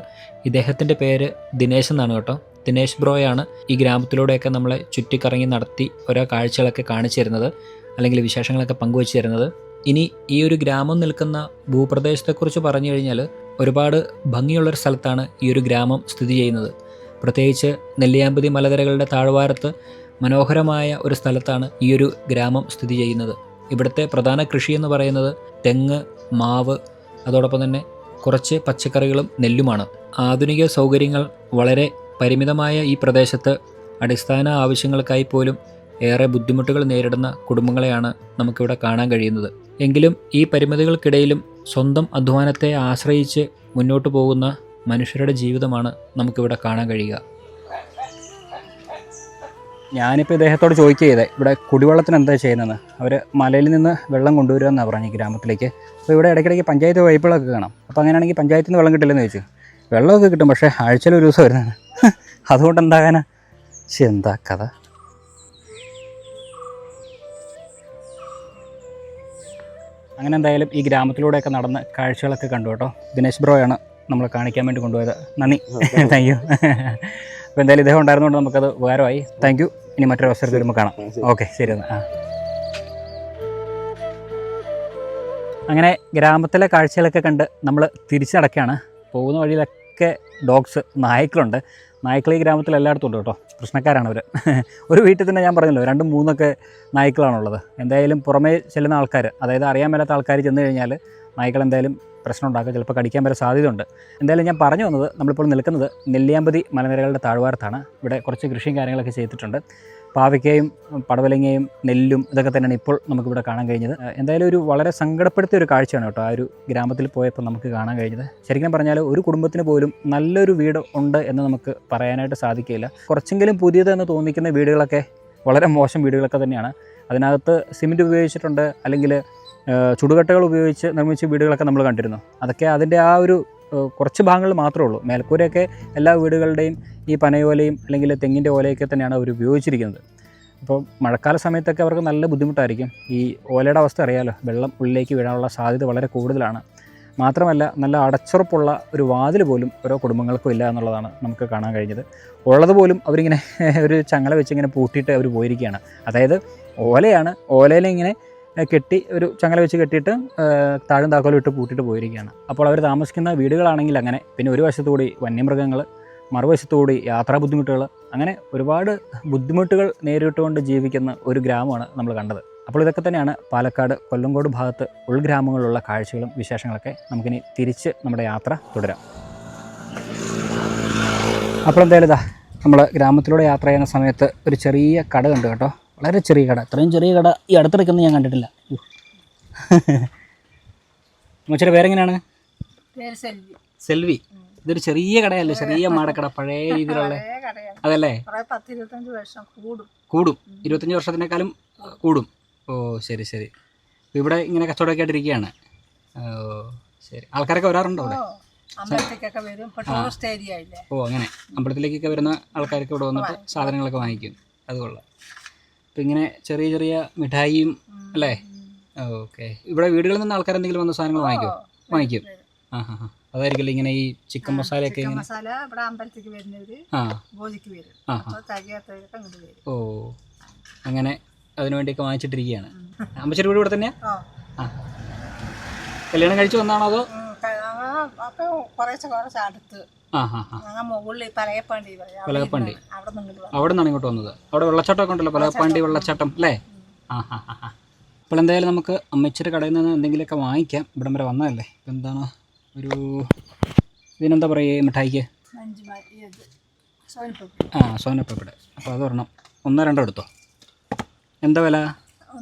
A: ഇദ്ദേഹത്തിൻ്റെ പേര് ദിനേശ് എന്നാണ് കേട്ടോ. ദിനേശ് ബ്രോയാണ് ഈ ഗ്രാമത്തിലൂടെയൊക്കെ നമ്മളെ ചുറ്റിക്കറങ്ങി നടത്തി ഓരോ കാഴ്ചകളൊക്കെ കാണിച്ചു തരുന്നത്, അല്ലെങ്കിൽ വിശേഷങ്ങളൊക്കെ പങ്കുവെച്ച് തരുന്നത്. ഇനി ഈ ഒരു ഗ്രാമം നിൽക്കുന്ന ഭൂപ്രദേശത്തെക്കുറിച്ച് പറഞ്ഞു കഴിഞ്ഞാൽ ഒരുപാട് ഭംഗിയുള്ളൊരു സ്ഥലത്താണ് ഈ ഒരു ഗ്രാമം സ്ഥിതി ചെയ്യുന്നത്. പ്രത്യേകിച്ച് നെല്ലിയാമ്പതി മലനിരകളുടെ താഴ്വാരത്ത് മനോഹരമായ ഒരു സ്ഥലത്താണ് ഈ ഒരു ഗ്രാമം സ്ഥിതി ചെയ്യുന്നത്. ഇവിടുത്തെ പ്രധാന കൃഷി എന്ന് പറയുന്നത് തെങ്ങ്, മാവ്, അതോടൊപ്പം തന്നെ കുറച്ച് പച്ചക്കറികളും നെല്ലുമാണ്. ആധുനിക സൗകര്യങ്ങൾ വളരെ പരിമിതമായ ഈ പ്രദേശത്ത് അടിസ്ഥാന ആവശ്യങ്ങൾക്കായി പോലും ഏറെ ബുദ്ധിമുട്ടുകൾ നേരിടുന്ന കുടുംബങ്ങളെയാണ് നമുക്കിവിടെ കാണാൻ കഴിയുന്നത്. എങ്കിലും ഈ പരിമിതികൾക്കിടയിലും സ്വന്തം അധ്വാനത്തെ ആശ്രയിച്ച് മുന്നോട്ട് പോകുന്ന മനുഷ്യരുടെ ജീവിതമാണ് നമുക്കിവിടെ കാണാൻ കഴിയുക.
C: ഞാനിപ്പോൾ ഇദ്ദേഹത്തോട് ചോദിക്കുക ഇവിടെ കുടിവെള്ളത്തിന് എന്താ ചെയ്യുന്നത്. അവർ മലയിൽ നിന്ന് വെള്ളം കൊണ്ടുവരിക എന്നാണ് പറഞ്ഞത് ഗ്രാമത്തിലേക്ക്. അപ്പോൾ ഇവിടെ ഇടയ്ക്കിടയ്ക്ക് പഞ്ചായത്ത് പൈപ്പുകളൊക്കെ കാണാം. അപ്പോൾ അങ്ങനെയാണെങ്കിൽ പഞ്ചായത്തിൽ നിന്ന് വെള്ളം കിട്ടില്ലെന്ന് ചോദിച്ചു. വെള്ളമൊക്കെ കിട്ടും, പക്ഷേ ആഴ്ചയിൽ ഒരു ദിവസം വരുന്നത്. അതുകൊണ്ട് എന്താകാനാ? എന്താ കഥ. അങ്ങനെ എന്തായാലും ഈ ഗ്രാമത്തിലൂടെയൊക്കെ നടന്ന് കാഴ്ചകളൊക്കെ കണ്ടു കേട്ടോ. ദിനേശ് ബ്രോയാണ് നമ്മളെ കാണിക്കാൻ വേണ്ടി കൊണ്ടുപോയത്. നന്ദി, താങ്ക് യു. അപ്പോൾ എന്തായാലും ഇദ്ദേഹം ഉണ്ടായിരുന്നുകൊണ്ട് നമുക്കത് ഉപകാരമായി. Thank you. ഇനി മറ്റൊരു അവസരത്തിൽ വരുമ്പോൾ കാണാം. ഓക്കെ, ശരി എന്നാൽ. അങ്ങനെ ഗ്രാമത്തിലെ കാഴ്ചകളൊക്കെ കണ്ട് നമ്മൾ തിരിച്ചടക്കുകയാണ്. പോകുന്ന വഴിയിലൊക്കെ ഡോഗ്സ്, നായ്ക്കളുണ്ട്. നായ്ക്കൾ ഈ ഗ്രാമത്തിൽ എല്ലായിടത്തും ഉണ്ട് കേട്ടോ. പ്രശ്നക്കാരാണ് അവർ. ഒരു വീട്ടിൽ തന്നെ ഞാൻ പറഞ്ഞല്ലോ 2-3 നായ്ക്കളാണുള്ളത്. എന്തായാലും പുറമേ ചെല്ലുന്ന ആൾക്കാർ, അതായത് അറിയാൻ മേലാത്ത ആൾക്കാർ ചെന്ന് കഴിഞ്ഞാൽ നായ്ക്കൾ എന്തായാലും പ്രശ്നം ഉണ്ടാക്കുക, ചിലപ്പോൾ കടിക്കാൻ വരെ സാധ്യതയുണ്ട്. എന്തായാലും ഞാൻ പറഞ്ഞു വന്നത്, നമ്മളിപ്പോൾ നിൽക്കുന്നത് നെല്ലിയാമ്പതി മലനിരകളുടെ താഴ്വാരത്താണ്. ഇവിടെ കുറച്ച് കൃഷിയും കാര്യങ്ങളൊക്കെ ചെയ്തിട്ടുണ്ട്. പാവയ്ക്കയും പടവലങ്ങയും നെല്ലും ഇതൊക്കെ തന്നെയാണ് ഇപ്പോൾ നമുക്കിവിടെ കാണാൻ കഴിഞ്ഞത്. എന്തായാലും ഒരു വളരെ സങ്കടപ്പെടുത്തിയ ഒരു കാഴ്ചയാണ് കേട്ടോ ആ ഒരു ഗ്രാമത്തിൽ പോയപ്പോൾ നമുക്ക് കാണാൻ കഴിഞ്ഞത്. ശരിക്കും പറഞ്ഞാൽ ഒരു കുടുംബത്തിന് പോലും നല്ലൊരു വീട് ഉണ്ട് എന്ന് നമുക്ക് പറയാനായിട്ട് സാധിക്കില്ല. കുറച്ചെങ്കിലും പുതിയതെന്ന് തോന്നിക്കുന്ന വീടുകളൊക്കെ വളരെ മോശം വീടുകളൊക്കെ തന്നെയാണ്. അതിനകത്ത് സിമെൻറ്റ് ഉപയോഗിച്ചിട്ടുണ്ട്, അല്ലെങ്കിൽ ചുടുകട്ടകൾ ഉപയോഗിച്ച് നിർമ്മിച്ച വീടുകളൊക്കെ നമ്മൾ കണ്ടിരുന്നു. അതൊക്കെ അതിൻ്റെ ആ ഒരു കുറച്ച് ഭാഗങ്ങളിൽ മാത്രമേ ഉള്ളൂ. മേൽക്കൂരയൊക്കെ എല്ലാ വീടുകളുടെയും ഈ പനയോലയും അല്ലെങ്കിൽ തെങ്ങിൻ്റെ ഓലയൊക്കെ തന്നെയാണ് അവർ ഉപയോഗിച്ചിരിക്കുന്നത്. അപ്പോൾ മഴക്കാല സമയത്തൊക്കെ അവർക്ക് നല്ല ബുദ്ധിമുട്ടായിരിക്കും. ഈ ഓലയുടെ അവസ്ഥ അറിയാമല്ലോ, വെള്ളം ഉള്ളിലേക്ക് വീഴാനുള്ള സാധ്യത വളരെ കൂടുതലാണ്. മാത്രമല്ല നല്ല അടച്ചുറപ്പുള്ള ഒരു വാതിൽ പോലും ഓരോ കുടുംബങ്ങൾക്കും ഇല്ല എന്നുള്ളതാണ് നമുക്ക് കാണാൻ കഴിഞ്ഞത്. ഉള്ളതുപോലും അവരിങ്ങനെ ഒരു ചങ്ങല വെച്ച് ഇങ്ങനെ പൂട്ടിയിട്ട് അവർ പോയിരിക്കുകയാണ്. അതായത് ഓലയാണ്, ഓലയിലിങ്ങനെ കെട്ടി ഒരു ചങ്ങല വെച്ച് കെട്ടിയിട്ട് താഴും താക്കോലും ഇട്ട് പൂട്ടിയിട്ട് പോയിരിക്കുകയാണ്. അപ്പോൾ അവർ താമസിക്കുന്ന വീടുകളാണെങ്കിൽ അങ്ങനെ, പിന്നെ ഒരു വശത്തുകൂടി വന്യമൃഗങ്ങൾ, മറുവശത്തുകൂടി യാത്രാ ബുദ്ധിമുട്ടുകൾ, അങ്ങനെ ഒരുപാട് ബുദ്ധിമുട്ടുകൾ നേരിട്ടുകൊണ്ട് ജീവിക്കുന്ന ഒരു ഗ്രാമമാണ് നമ്മൾ കണ്ടത്. അപ്പോൾ ഇതൊക്കെ തന്നെയാണ് പാലക്കാട് കൊല്ലങ്കോട് ഭാഗത്ത് ഉൾഗ്രാമങ്ങളിലുള്ള കാഴ്ചകളും വിശേഷങ്ങളൊക്കെ. നമുക്കിനി തിരിച്ച് നമ്മുടെ യാത്ര തുടരാം. അപ്പോൾ എന്തായാലും ഇതാ നമ്മൾ ഗ്രാമത്തിലൂടെ യാത്ര ചെയ്യുന്ന സമയത്ത് ഒരു ചെറിയ കട കണ്ടു കേട്ടോ. വളരെ ചെറിയ കട, ഇത്രയും ചെറിയ കട ഈ അടുത്തിടയ്ക്കൊന്നും ഞാൻ കണ്ടിട്ടില്ല. മച്ചയുടെ പേരെങ്ങനെയാണ്? സെൽവി. ഇതൊരു ചെറിയ കടയല്ലേ, ചെറിയ മാടക്കട, പഴയ രീതിയിലുള്ള അതല്ലേ?
E: 10-25 വർഷം
C: കൂടും. 25 വർഷത്തിനേക്കാളും കൂടും. ഓ ശരി ശരി. ഇവിടെ ഇങ്ങനെ കച്ചവടമൊക്കെ ആയിട്ടിരിക്കുകയാണ്. ഓ ശരി. ആൾക്കാരൊക്കെ വരാറുണ്ടോ ഇവിടെ?
E: അമ്പലത്തിലേക്കൊക്കെ വരും. ടൂറിസ്റ്റ് ഏരിയ ഇല്ലേ?
C: ഓ അങ്ങനെ അമ്പലത്തിലേക്കൊക്കെ വരുന്ന ആൾക്കാരൊക്കെ ഇവിടെ വന്നിട്ട് സാധനങ്ങളൊക്കെ വാങ്ങിക്കും. അത് കൊള്ളാം. അപ്പം ഇങ്ങനെ ചെറിയ ചെറിയ മിഠായിയും അല്ലേ? ഓക്കെ. ഇവിടെ വീടുകളിൽ നിന്ന് ആൾക്കാർ എന്തെങ്കിലും വന്ന സാധനങ്ങൾ വാങ്ങിക്കും. ആ ഹാ ഹാ. അതായിരിക്കില്ല ഇങ്ങനെ ഈ ചിക്കൻ മസാലയൊക്കെ ഇങ്ങനെ.
E: മസാല ഇവിടെ അമ്പലത്തിലേക്ക് വരുന്നവര് ഭോജിക്ക് വരും.
C: ഓ അങ്ങനെ അതിനു വേണ്ടിയൊക്കെ വാങ്ങിച്ചിട്ടിരിക്കുകയാണ്. അമ്മച്ചേരി വീട് ഇവിടെ തന്നെയാ? ആ. കല്യാണം കഴിച്ചു വന്നാണോ അതോ?
E: കുറച്ച് അടുത്ത് മുകളിൽ പലയപ്പാണ്ടി
C: അവിടെ നിന്നാണ് ഇങ്ങോട്ട് വന്നത്. അവിടെ വെള്ളച്ചാട്ടമൊക്കെ ഉണ്ടല്ലോ, പലയപ്പാണ്ടി വെള്ളച്ചാട്ടം അല്ലേ? ആ ഹാ ഹാ ഹാ. അപ്പോൾ എന്തായാലും നമുക്ക് അമ്മച്ചിയുടെ കടയിൽ നിന്ന് എന്തെങ്കിലുമൊക്കെ വാങ്ങിക്കാം. ഇവിടം വരെ വന്നതല്ലേ. ഇപ്പം എന്താണ് ഒരു ഇതിനെന്താ പറയുക മിഠായിക്ക്? സോനപ്പപ്പട. അപ്പോൾ അത് ഒരെണ്ണം 1-2 എടുത്തോ. എന്താ വില?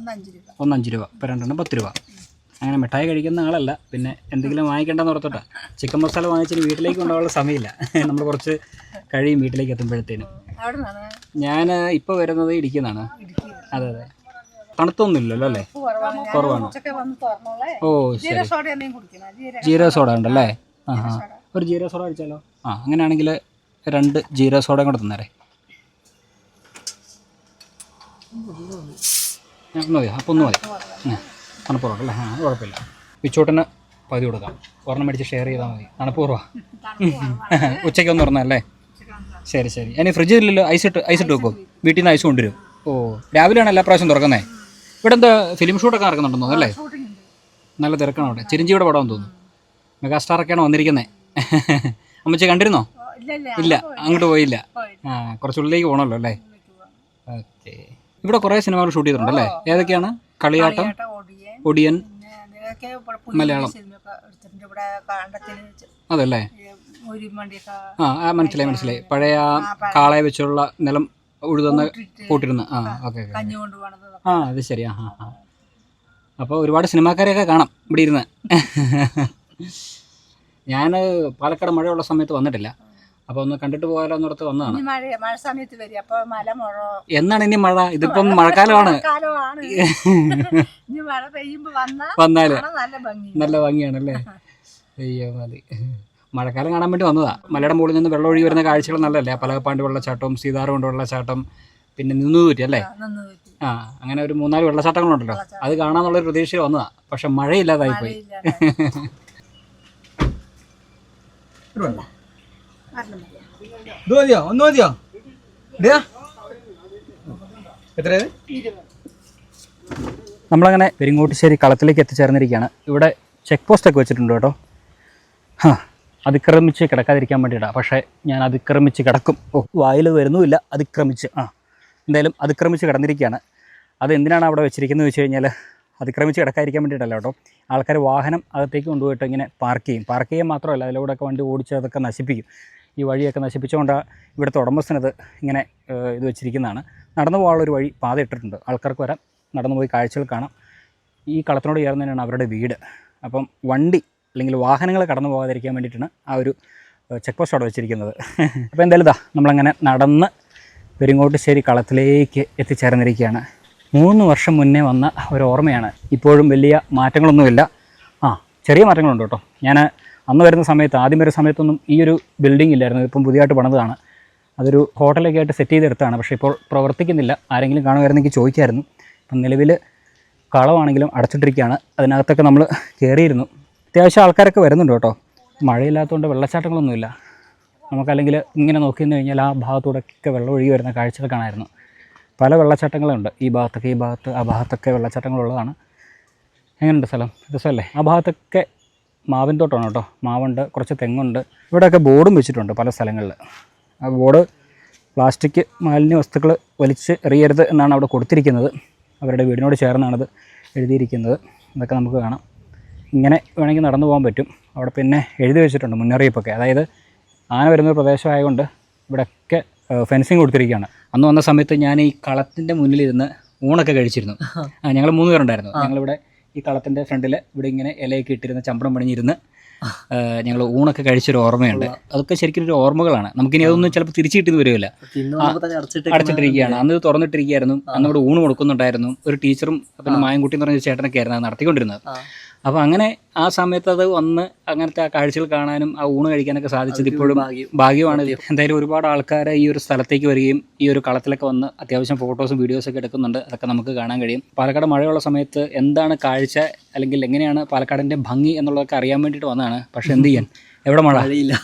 C: 5 രൂപ. ഇപ്പോൾ 2 10 രൂപ. അങ്ങനെ മിഠായി കഴിക്കുന്ന ആളല്ല, പിന്നെ എന്തെങ്കിലും വാങ്ങിക്കേണ്ടെന്ന് ഓർത്തോട്ടാ. ചിക്കൻ മസാല വാങ്ങിച്ചിട്ട് വീട്ടിലേക്ക് കൊണ്ടുപോകാനുള്ള സമയമില്ല. നമ്മൾ കുറച്ച് കഴിയും വീട്ടിലേക്ക് എത്തുമ്പോഴത്തേനും. ഞാൻ ഇപ്പോൾ വരുന്നത് ഇടുക്കിന്നാണ്. അതെ അതെ. തണുത്തൊന്നുമില്ലല്ലോ അല്ലേ? കുറവാണ്. ഓ ശരി. ജീരക സോഡ ഉണ്ടല്ലേ? ആ ഹാ. ഒരു ജീരക സോഡ അടിച്ചാലോ? ആ അങ്ങനെയാണെങ്കിൽ 2 ജീരക സോഡയും കൂടെ തന്നേരെ. ഒന്ന് മതി. അപ്പോൾ ഒന്ന് മതി. തണുപ്പൂർവ്വം അല്ലേ? ആ കുഴപ്പമില്ല. പിച്ചോട്ടിന് പകുതി കൊടുക്കാം. ഒരെണ്ണം മേടിച്ച് ഷെയർ ചെയ്താൽ മതി. തണുപ്പൂർവ്വം. ഉച്ചയ്ക്ക് ഒന്ന് തുറന്നല്ലേ? ശരി ശരി. ഇനി ഫ്രിഡ്ജിൽ ഇല്ലല്ലോ? ഐസിട്ട് വെക്കും? വീട്ടിൽ നിന്ന് ഐസ് കൊണ്ടുവരും? ഓ രാവിലെയാണ് എല്ലാ പ്രാവശ്യം തുറക്കുന്നത്. ഇവിടെ എന്താ ഫിലിം ഷൂട്ടൊക്കെ നടക്കുന്നുണ്ടെന്ന് തോന്നുന്നു അല്ലേ? നല്ല തിരക്കാണ് അവിടെ. ചിരഞ്ജീവിയുടെ പടം തോന്നുന്നു. മെഗാസ്റ്റാറൊക്കെയാണ് വന്നിരിക്കുന്നത്. അമ്മച്ചി കണ്ടിരുന്നോ? ഇല്ല, അങ്ങോട്ട് പോയില്ല. ആ കുറച്ചുള്ളിലേക്ക് പോകണമല്ലോ അല്ലേ? ഓക്കെ. ഇവിടെ കുറേ സിനിമകൾ ഷൂട്ട് ചെയ്തിട്ടുണ്ടല്ലേ? ഏതൊക്കെയാണ്? കളിയാട്ടം, ഒടിയൻ, മലയാളം. അതല്ലേ? ആ മനസ്സിലായി. പഴയ കാളയെ വെച്ചുള്ള നിലം ഉഴുതുന്ന കൂട്ടിരുന്ന്. ആ ഓക്കെ. ആ അത് ശരി. ആ ഹാ ഹാ. അപ്പോൾ ഒരുപാട് സിനിമാക്കാരെയൊക്കെ കാണാം ഇവിടെ ഇരുന്ന്. ഞാൻ പാലക്കാട് മഴയുള്ള സമയത്ത് വന്നിട്ടില്ല. അപ്പോൾ ഒന്ന് കണ്ടിട്ട് പോകാലോ എന്നോർത്ത് വന്നതാണ്.
E: മഴ സമയത്ത് വരും. അപ്പോൾ മല മുഴ.
C: എന്നാണ് ഇനി മഴ? ഇതിപ്പം മഴക്കാലമാണ്.
E: മഴ പെയ്യുമ്പോൾ
C: വന്നാല് നല്ല ഭംഗിയാണല്ലേ? അയ്യോ മതി. മഴക്കാലം കാണാൻ വേണ്ടി വന്നതാ. മലയുടെ മുകളിൽ നിന്ന് വെള്ളം ഒഴുകി വരുന്ന കാഴ്ചകൾ നല്ലതല്ലേ? പലകപ്പാണ്ടി വെള്ളച്ചാട്ടം, സീതാർകുണ്ട് വെള്ളച്ചാട്ടം, പിന്നെ നിന്നുതൂറ്റി അല്ലേ? ആ അങ്ങനെ ഒരു 3-4 വെള്ളച്ചാട്ടങ്ങളുണ്ടല്ലോ. അത് കാണാന്നുള്ളൊരു പ്രതീക്ഷയിൽ വന്നതാ. പക്ഷെ മഴയില്ലാതായിപ്പോയി. നമ്മളങ്ങനെ പെരിങ്ങോട്ടുശ്ശേരി കളത്തിലേക്ക് എത്തിച്ചേർന്നിരിക്കുകയാണ്. ഇവിടെ ചെക്ക് പോസ്റ്റൊക്കെ വെച്ചിട്ടുണ്ട് കേട്ടോ. അതിക്രമിച്ച് കിടക്കാതിരിക്കാൻ വേണ്ടിയിട്ടാണ്. പക്ഷേ ഞാൻ അതിക്രമിച്ച് കിടക്കും. വായിൽ വരുന്നുമില്ല അതിക്രമിച്ച്. എന്തായാലും അതിക്രമിച്ച് കിടന്നിരിക്കുകയാണ്. അത് എന്തിനാണ് അവിടെ വെച്ചിരിക്കുന്നത് വെച്ച് കഴിഞ്ഞാൽ അതിക്രമിച്ച് കിടക്കാതിരിക്കാൻ വേണ്ടിയിട്ടല്ല കേട്ടോ. ആൾക്കാർ വാഹനം അകത്തേക്ക് കൊണ്ടുപോയിട്ട് ഇങ്ങനെ പാർക്ക് ചെയ്യാൻ മാത്രമല്ല, അതിലൂടെയൊക്കെ വണ്ടി ഓടിച്ച് അതൊക്കെ നശിപ്പിക്കും. ഈ വഴിയൊക്കെ നശിപ്പിച്ചുകൊണ്ട് ഇവിടുത്തെ ഉടമസ്ഥനത് ഇങ്ങനെ ഇത് വെച്ചിരിക്കുന്നതാണ്. നടന്നു പോകാനുള്ളൊരു വഴി പാത ഇട്ടിട്ടുണ്ട്. ആൾക്കാർക്ക് വരാം, നടന്നു പോയി കാഴ്ചകൾ കാണാം. ഈ കളത്തിനോട് ചേർന്ന് തന്നെയാണ് അവരുടെ വീട്. അപ്പം വണ്ടി അല്ലെങ്കിൽ വാഹനങ്ങൾ കടന്നു പോകാതിരിക്കാൻ വേണ്ടിയിട്ടാണ് ആ ഒരു ചെക്ക് പോസ്റ്റ് അവിടെ വെച്ചിരിക്കുന്നത്. അപ്പോൾ എന്തായാലും നമ്മളങ്ങനെ നടന്ന് പെരിങ്ങോട്ടുശ്ശേരി കളത്തിലേക്ക് എത്തിച്ചേർന്നിരിക്കുകയാണ്. 3 വർഷം മുന്നേ വന്ന ഒരു ഓർമ്മയാണ്. ഇപ്പോഴും വലിയ മാറ്റങ്ങളൊന്നുമില്ല. ചെറിയ മാറ്റങ്ങളുണ്ട് കേട്ടോ. ഞാൻ അന്ന് വരുന്ന സമയത്ത്, ആദ്യം വരുന്ന സമയത്തൊന്നും ഈ ഒരു ബിൽഡിംഗ് ഇല്ലായിരുന്നു. ഇപ്പം പുതിയതായിട്ട് പണിതാണ്. അതൊരു ഹോട്ടലൊക്കെ ആയിട്ട് സെറ്റ് ചെയ്തെടുത്താണ്. പക്ഷേ ഇപ്പോൾ പ്രവർത്തിക്കുന്നില്ല. ആരെങ്കിലും കാണുമായിരുന്നെങ്കിൽ ചോദിക്കായിരുന്നു. ഇപ്പം നിലവിൽ കളമാണെങ്കിലും അടച്ചിട്ടിരിക്കുകയാണ്. അതിനകത്തൊക്കെ നമ്മൾ കയറിയിരുന്നു. അത്യാവശ്യം ആൾക്കാരൊക്കെ വരുന്നുണ്ട് കേട്ടോ. മഴയില്ലാത്തതുകൊണ്ട് വെള്ളച്ചാട്ടങ്ങളൊന്നുമില്ല. നമുക്കല്ലെങ്കിൽ ഇങ്ങനെ നോക്കി നിന്ന് കഴിഞ്ഞാൽ ആ ഭാഗത്തൂടെയൊക്കെ വെള്ളം ഒഴുകി വരുന്ന കാഴ്ചകൾ കാണാമായിരുന്നു. പല വെള്ളച്ചാട്ടങ്ങളുണ്ട്. ഈ ഭാഗത്ത് ആ ഭാഗത്തൊക്കെ വെള്ളച്ചാട്ടങ്ങളുള്ളതാണ്. എങ്ങനെയുണ്ട് സ്ഥലം? രസമല്ലേ? ആ ഭാഗത്തൊക്കെ മാവിൻ തോട്ടമാണ് കേട്ടോ. മാവുണ്ട്, കുറച്ച് തെങ്ങുണ്ട്. ഇവിടെയൊക്കെ ബോർഡും വെച്ചിട്ടുണ്ട് പല സ്ഥലങ്ങളിൽ. ആ ബോർഡ് പ്ലാസ്റ്റിക് മാലിന്യ വസ്തുക്കൾ വലിച്ച് എറിയരുത് എന്നാണ് അവിടെ കൊടുത്തിരിക്കുന്നത്. അവരുടെ വീടിനോട് ചേർന്നാണത് എഴുതിയിരിക്കുന്നത്. ഇതൊക്കെ നമുക്ക് കാണാം. ഇങ്ങനെ വേണമെങ്കിൽ നടന്നു പോകാൻ പറ്റും. അവിടെ പിന്നെ എഴുതി വെച്ചിട്ടുണ്ട് മുന്നറിയിപ്പൊക്കെ. അതായത് ആന വരുന്നൊരു പ്രദേശമായതുകൊണ്ട് ഇവിടെയൊക്കെ ഫെൻസിങ് കൊടുത്തിരിക്കുകയാണ്. അന്ന് വന്ന സമയത്ത് ഞാൻ ഈ കളത്തിൻ്റെ മുന്നിലിരുന്ന് ഊണൊക്കെ കഴിച്ചിരുന്നു. ഞങ്ങൾ 3 പേരുണ്ടായിരുന്നു. ഞങ്ങളിവിടെ ഈ കളത്തിൻ്റെ ഫ്രണ്ടിൽ ഇവിടെ ഇങ്ങനെ ഇലയൊക്കെ ഇട്ടിരുന്ന് ചമ്പരം പണിഞ്ഞിരുന്ന് ഞങ്ങൾ ഊണൊക്കെ കഴിച്ചൊരു ഓർമ്മയുണ്ട്. അതൊക്കെ ശരിക്കും ഒരു ഓർമ്മകളാണ്. നമുക്കിനി അതൊന്നും ചിലപ്പോൾ തിരിച്ചു കിട്ടിയെന്ന് വരില്ല. അടച്ചിട്ടിരിക്കുകയാണ്. അന്ന് തുറന്നിട്ടിരിക്കുകയായിരുന്നു. അന്ന് ഇവിടെ ഊണ് കൊടുക്കുന്നുണ്ടായിരുന്നു. ഒരു ടീച്ചറും പിന്നെ മായൻകുട്ടി എന്ന് പറഞ്ഞ ചേട്ടനൊക്കെ ആയിരുന്നു അത് നടത്തിക്കൊണ്ടിരുന്നത്. അപ്പോൾ അങ്ങനെ ആ സമയത്ത് അത് വന്ന് അങ്ങനത്തെ ആ കാഴ്ചകൾ കാണാനും ആ ഊണ് കഴിക്കാനൊക്കെ സാധിച്ചത് ഇപ്പോഴും ഭാഗ്യമാണ്. എന്തായാലും ഒരുപാട് ആൾക്കാരെ ഈ ഒരു സ്ഥലത്തേക്ക് വരികയും ഈ ഒരു കളത്തിലൊക്കെ വന്ന് അത്യാവശ്യം ഫോട്ടോസും വീഡിയോസൊക്കെ എടുക്കുന്നുണ്ട്. അതൊക്കെ നമുക്ക് കാണാൻ കഴിയും. പാലക്കാട് മഴയുള്ള സമയത്ത് എന്താണ് കാഴ്ച അല്ലെങ്കിൽ എങ്ങനെയാണ് പാലക്കാടിൻ്റെ ഭംഗി എന്നുള്ളതൊക്കെ അറിയാൻ വേണ്ടിയിട്ട് വന്നതാണ്. പക്ഷെ എന്ത് ചെയ്യാൻ, എവിടെ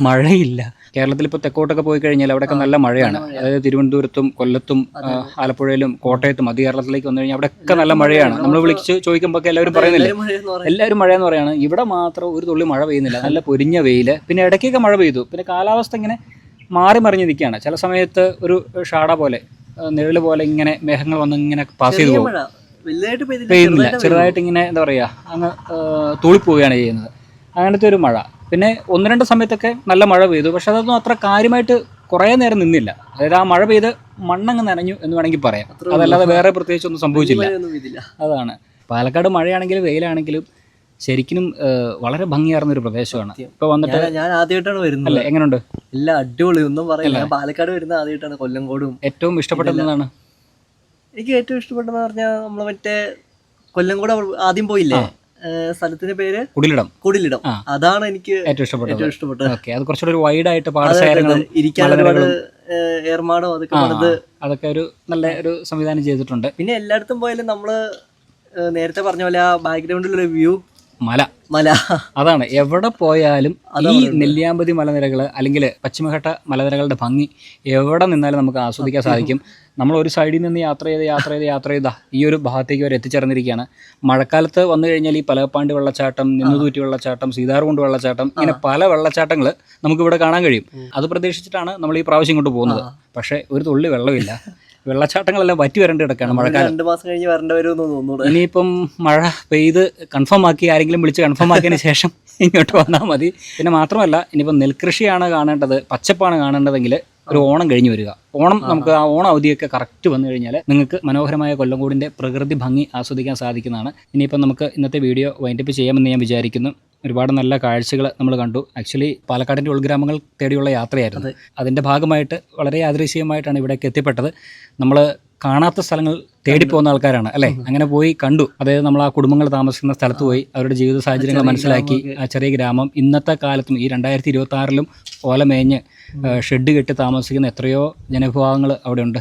C: മഴയില്ല. കേരളത്തിൽ ഇപ്പോൾ തെക്കോട്ടൊക്കെ പോയി കഴിഞ്ഞാൽ അവിടെയൊക്കെ നല്ല മഴയാണ്. അതായത് തിരുവനന്തപുരത്തും കൊല്ലത്തും ആലപ്പുഴയിലും കോട്ടയത്തും മധ്യ കേരളത്തിലേക്ക് വന്നു കഴിഞ്ഞാൽ അവിടെയൊക്കെ നല്ല മഴയാണ്. നമ്മൾ വിളിച്ച് ചോദിക്കുമ്പോൾ എല്ലാവരും പറയുന്നില്ല, എല്ലാവരും മഴയെന്ന് പറയാണ്. ഇവിടെ മാത്രം ഒരു തുള്ളി മഴ പെയ്യുന്നില്ല. നല്ല പൊരിഞ്ഞ വെയിൽ. പിന്നെ ഇടയ്ക്കൊക്കെ മഴ പെയ്തു. പിന്നെ കാലാവസ്ഥ ഇങ്ങനെ മാറി മറിഞ്ഞ് നിൽക്കുകയാണ്. ചില സമയത്ത് ഒരു ഷാഡ പോലെ നിഴൽ പോലെ ഇങ്ങനെ മേഘങ്ങൾ വന്ന് ഇങ്ങനെ പാസ് ചെയ്ത് പോകും. പെയ്യുന്നില്ല. ചെറുതായിട്ട് ഇങ്ങനെ എന്താ പറയുക, അങ്ങ് തൂളിപ്പോവുകയാണ് ചെയ്യുന്നത്. അങ്ങനത്തെ ഒരു മഴ. പിന്നെ 1-2 സമയത്തൊക്കെ നല്ല മഴ പെയ്തു. പക്ഷെ അതൊന്നും അത്ര കാര്യമായിട്ട് കുറേ നേരം നിന്നില്ല. അതായത് ആ മഴ പെയ്ത് മണ്ണങ്ങ് നനഞ്ഞു എന്ന് വേണമെങ്കിൽ പറയാം. അതല്ലാതെ വേറെ പ്രത്യേകിച്ച് ഒന്നും സംഭവിച്ചില്ല. അതാണ് പാലക്കാട്. മഴയാണെങ്കിലും വെയിലാണെങ്കിലും ശരിക്കും വളരെ ഭംഗിയാർന്നൊരു പ്രദേശമാണ്. ഇപ്പൊ വന്നിട്ട്
B: ഞാൻ ആദ്യമായിട്ടാണ് വരുന്നത്.
C: അല്ലേ, എങ്ങനെയുണ്ട്?
B: എല്ലാം അടിപൊളി, ഒന്നും പറയില്ല. പാലക്കാട് വരുന്നത് ആദ്യമായിട്ടാണ്. കൊല്ലംകോടും.
C: ഏറ്റവും ഇഷ്ടപ്പെട്ടത് എന്താണ്?
B: എനിക്ക് ഏറ്റവും ഇഷ്ടപ്പെട്ടെന്ന് പറഞ്ഞാൽ നമ്മള് മറ്റേ കൊല്ലംകോട് ആദ്യം പോയില്ലേ, സ്ഥലത്തിന്റെ പേര് കുടിലിടം. അതാണ് എനിക്ക് ഏറ്റവും ഇഷ്ടപ്പെട്ടത്.
C: അത് കുറച്ചുകൂടെ ഒരു വൈഡ് ആയിട്ട് പാടശേഖരങ്ങളും
B: ഇരിക്കാൻ ഒരുപാട് ഏർമാടോ
C: അതൊക്കെ ഒരു നല്ല ഒരു സംവിധാനം ചെയ്തിട്ടുണ്ട്.
B: പിന്നെ എല്ലായിടത്തും പോയാലും നമ്മള് നേരത്തെ പറഞ്ഞ പോലെ ആ ബാക്ക്ഗ്രൗണ്ടിലൊരു വ്യൂ, മല.
C: അതാണ് എവിടെ പോയാലും ഈ നെല്ലിയാമ്പതി മലനിരകൾ അല്ലെങ്കിൽ പശ്ചിമഘട്ട മലനിരകളുടെ ഭംഗി എവിടെ നിന്നാലും നമുക്ക് ആസ്വദിക്കാൻ സാധിക്കും. നമ്മൾ ഒരു സൈഡിൽ നിന്ന് യാത്ര ചെയ്ത് ഈ ഒരു ഭാഗത്തേക്ക് വരെ എത്തിച്ചേർന്നിരിക്കുകയാണ്. മഴക്കാലത്ത് വന്നു കഴിഞ്ഞാൽ ഈ പലകപ്പാണ്ടി വെള്ളച്ചാട്ടം, നിന്നുതൂറ്റി വെള്ളച്ചാട്ടം, സീതാർകുണ്ട് വെള്ളച്ചാട്ടം, ഇങ്ങനെ പല വെള്ളച്ചാട്ടങ്ങൾ നമുക്കിവിടെ കാണാൻ കഴിയും. അത് പ്രതീക്ഷിച്ചിട്ടാണ് നമ്മൾ ഈ പ്രാവശ്യം ഇങ്ങോട്ട് പോകുന്നത്. പക്ഷേ ഒരു തുള്ളി വെള്ളമില്ല. വെള്ളച്ചാട്ടങ്ങളെല്ലാം വറ്റി വരേണ്ടി കിടക്കുകയാണ്. മഴക്കാലം
B: 2 മാസം കഴിഞ്ഞ് വരേണ്ടി വരുമെന്ന് തോന്നുന്നു.
C: ഇനിയിപ്പം മഴ പെയ്ത് കൺഫേം ആക്കി, ആരെങ്കിലും വിളിച്ച് കൺഫേം ആക്കിയതിന് ശേഷം ഇങ്ങോട്ട് വന്നാൽ മതി. പിന്നെ മാത്രമല്ല, ഇനിയിപ്പം നെൽകൃഷിയാണ് കാണേണ്ടത്, പച്ചപ്പാണ് കാണേണ്ടതെങ്കിൽ ഒരു ഓണം കഴിഞ്ഞ് വരിക. ഓണം നമുക്ക് ആ ഓണം അവധിയൊക്കെ കറക്റ്റ് വന്നു കഴിഞ്ഞാൽ നിങ്ങൾക്ക് മനോഹരമായ കൊല്ലംകോടിൻ്റെ പ്രകൃതി ഭംഗി ആസ്വദിക്കാൻ സാധിക്കുന്നതാണ്. ഇനിയിപ്പം നമുക്ക് ഇന്നത്തെ വീഡിയോ വൈൻഡപ്പ് ചെയ്യാമെന്ന് ഞാൻ വിചാരിക്കുന്നു. ഒരുപാട് നല്ല കാഴ്ചകൾ നമ്മൾ കണ്ടു. ആക്ച്വലി പാലക്കാടിൻ്റെ ഉൾഗ്രാമങ്ങൾ തേടിയുള്ള യാത്രയായിരുന്നു. അതിൻ്റെ ഭാഗമായിട്ട് വളരെ യാദൃശ്ചികമായിട്ടാണ് ഇവിടേക്ക് എത്തിപ്പെട്ടത്. നമ്മൾ കാണാത്ത സ്ഥലങ്ങൾ തേടിപ്പോകുന്ന ആൾക്കാരാണ് അല്ലേ. അങ്ങനെ പോയി കണ്ടു. അതായത് നമ്മൾ ആ കുടുംബങ്ങൾ താമസിക്കുന്ന സ്ഥലത്ത് പോയി അവരുടെ ജീവിത സാഹചര്യങ്ങൾ മനസ്സിലാക്കി. ആ ചെറിയ ഗ്രാമം ഇന്നത്തെ കാലത്തും ഈ 2026-ലും ഓല മേഞ്ഞ് ഷെഡ് കെട്ടി താമസിക്കുന്ന എത്രയോ ജനവിഭാഗങ്ങൾ അവിടെ ഉണ്ട്.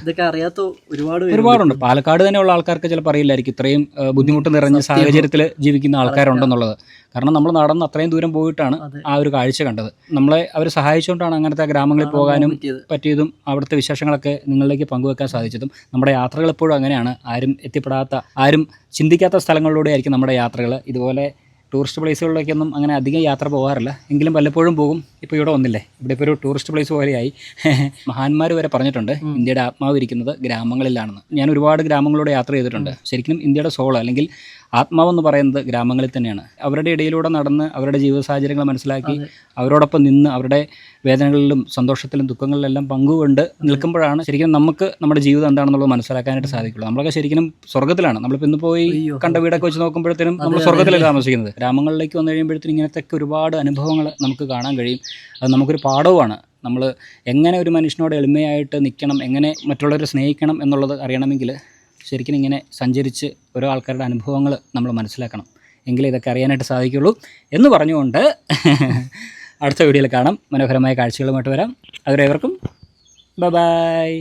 C: ഒരുപാടുണ്ട്. പാലക്കാട് തന്നെയുള്ള ആൾക്കാർക്ക് ചിലപ്പോൾ അറിയില്ലായിരിക്കും ഇത്രയും ബുദ്ധിമുട്ട് നിറഞ്ഞ സാഹചര്യത്തിൽ ജീവിക്കുന്ന ആൾക്കാരുണ്ടെന്നുള്ളത്. കാരണം നമ്മൾ നടന്ന് അത്രയും ദൂരം പോയിട്ടാണ് ആ ഒരു കാഴ്ച കണ്ടത്. നമ്മളെ അവർ സഹായിച്ചുകൊണ്ടാണ് അങ്ങനത്തെ ഗ്രാമങ്ങളിൽ പോകാനും പറ്റിയതും അവിടുത്തെ വിശേഷങ്ങളൊക്കെ നിങ്ങളിലേക്ക് പങ്കുവെക്കാൻ സാധിച്ചതും. നമ്മുടെ യാത്രകൾ എപ്പോഴും അങ്ങനെയാണ്. ആരും എത്തിപ്പെടാത്ത, ആരും ചിന്തിക്കാത്ത സ്ഥലങ്ങളിലൂടെ ആയിരിക്കും നമ്മുടെ യാത്രകൾ. ഇതുപോലെ ടൂറിസ്റ്റ് പ്ലേസുകളിലേക്കൊന്നും അങ്ങനെ അധികം യാത്ര പോകാറില്ല, എങ്കിലും വല്ലപ്പോഴും പോകും. ഇപ്പോൾ ഇവിടെ വന്നില്ലേ, ഇവിടെ ഇപ്പോൾ ഒരു ടൂറിസ്റ്റ് പ്ലേസ് പോലെയായി. മഹാന്മാർ വരെ പറഞ്ഞിട്ടുണ്ട് ഇന്ത്യയുടെ ആത്മാവ് ഇരിക്കുന്നത് ഗ്രാമങ്ങളിലാണെന്ന്. ഞാൻ ഒരുപാട് ഗ്രാമങ്ങളിലൂടെ യാത്ര ചെയ്തിട്ടുണ്ട്. ശരിക്കും ഇന്ത്യയുടെ സോൾ അല്ലെങ്കിൽ ആത്മാവെന്ന് പറയുന്നത് ഗ്രാമങ്ങളിൽ തന്നെയാണ്. അവരുടെ ഇടയിലൂടെ നടന്ന് അവരുടെ ജീവിത സാഹചര്യങ്ങൾ മനസ്സിലാക്കി അവരോടൊപ്പം നിന്ന് അവരുടെ വേദനകളിലും സന്തോഷത്തിലും ദുഃഖങ്ങളിലെല്ലാം പങ്കുകൊണ്ട് നിൽക്കുമ്പോഴാണ് ശരിക്കും നമുക്ക് നമ്മുടെ ജീവിതം എന്താണെന്നുള്ളത് മനസ്സിലാക്കാനായിട്ട് സാധിക്കുള്ളൂ. നമ്മളൊക്കെ ശരിക്കും സ്വർഗ്ഗത്തിലാണ്. നമ്മളിപ്പോൾ ഇന്ന് പോയി കണ്ട വീടൊക്കെ വെച്ച് നോക്കുമ്പോഴത്തേനും നമ്മൾ സ്വർഗ്ഗത്തിലല്ല താമസിക്കുന്നത്. ഗ്രാമങ്ങളിലേക്ക് വന്നു കഴിയുമ്പോഴത്തേനും ഇങ്ങനത്തെ ഒരുപാട് അനുഭവങ്ങൾ നമുക്ക് കാണാൻ കഴിയും. അത് നമുക്കൊരു പാഠവുമാണ്. നമ്മൾ എങ്ങനെ ഒരു മനുഷ്യനോട് എളിമയായിട്ട് നിൽക്കണം, എങ്ങനെ മറ്റുള്ളവരെ സ്നേഹിക്കണം എന്നുള്ളത് അറിയണമെങ്കിൽ ശരിക്കും ഇങ്ങനെ സഞ്ചരിച്ച് ഓരോ ആൾക്കാരുടെ അനുഭവങ്ങൾ നമ്മൾ മനസ്സിലാക്കണം. എങ്കിലേ ഇതൊക്കെ അറിയാനായിട്ട് സാധിക്കുള്ളൂ എന്ന് പറഞ്ഞുകൊണ്ട് അടുത്ത വീഡിയോയിൽ കാണാം. മനോഹരമായ കാഴ്ചകളുമായിട്ട് വരാം. അതുവരെ ഏവർക്കും ബൈ.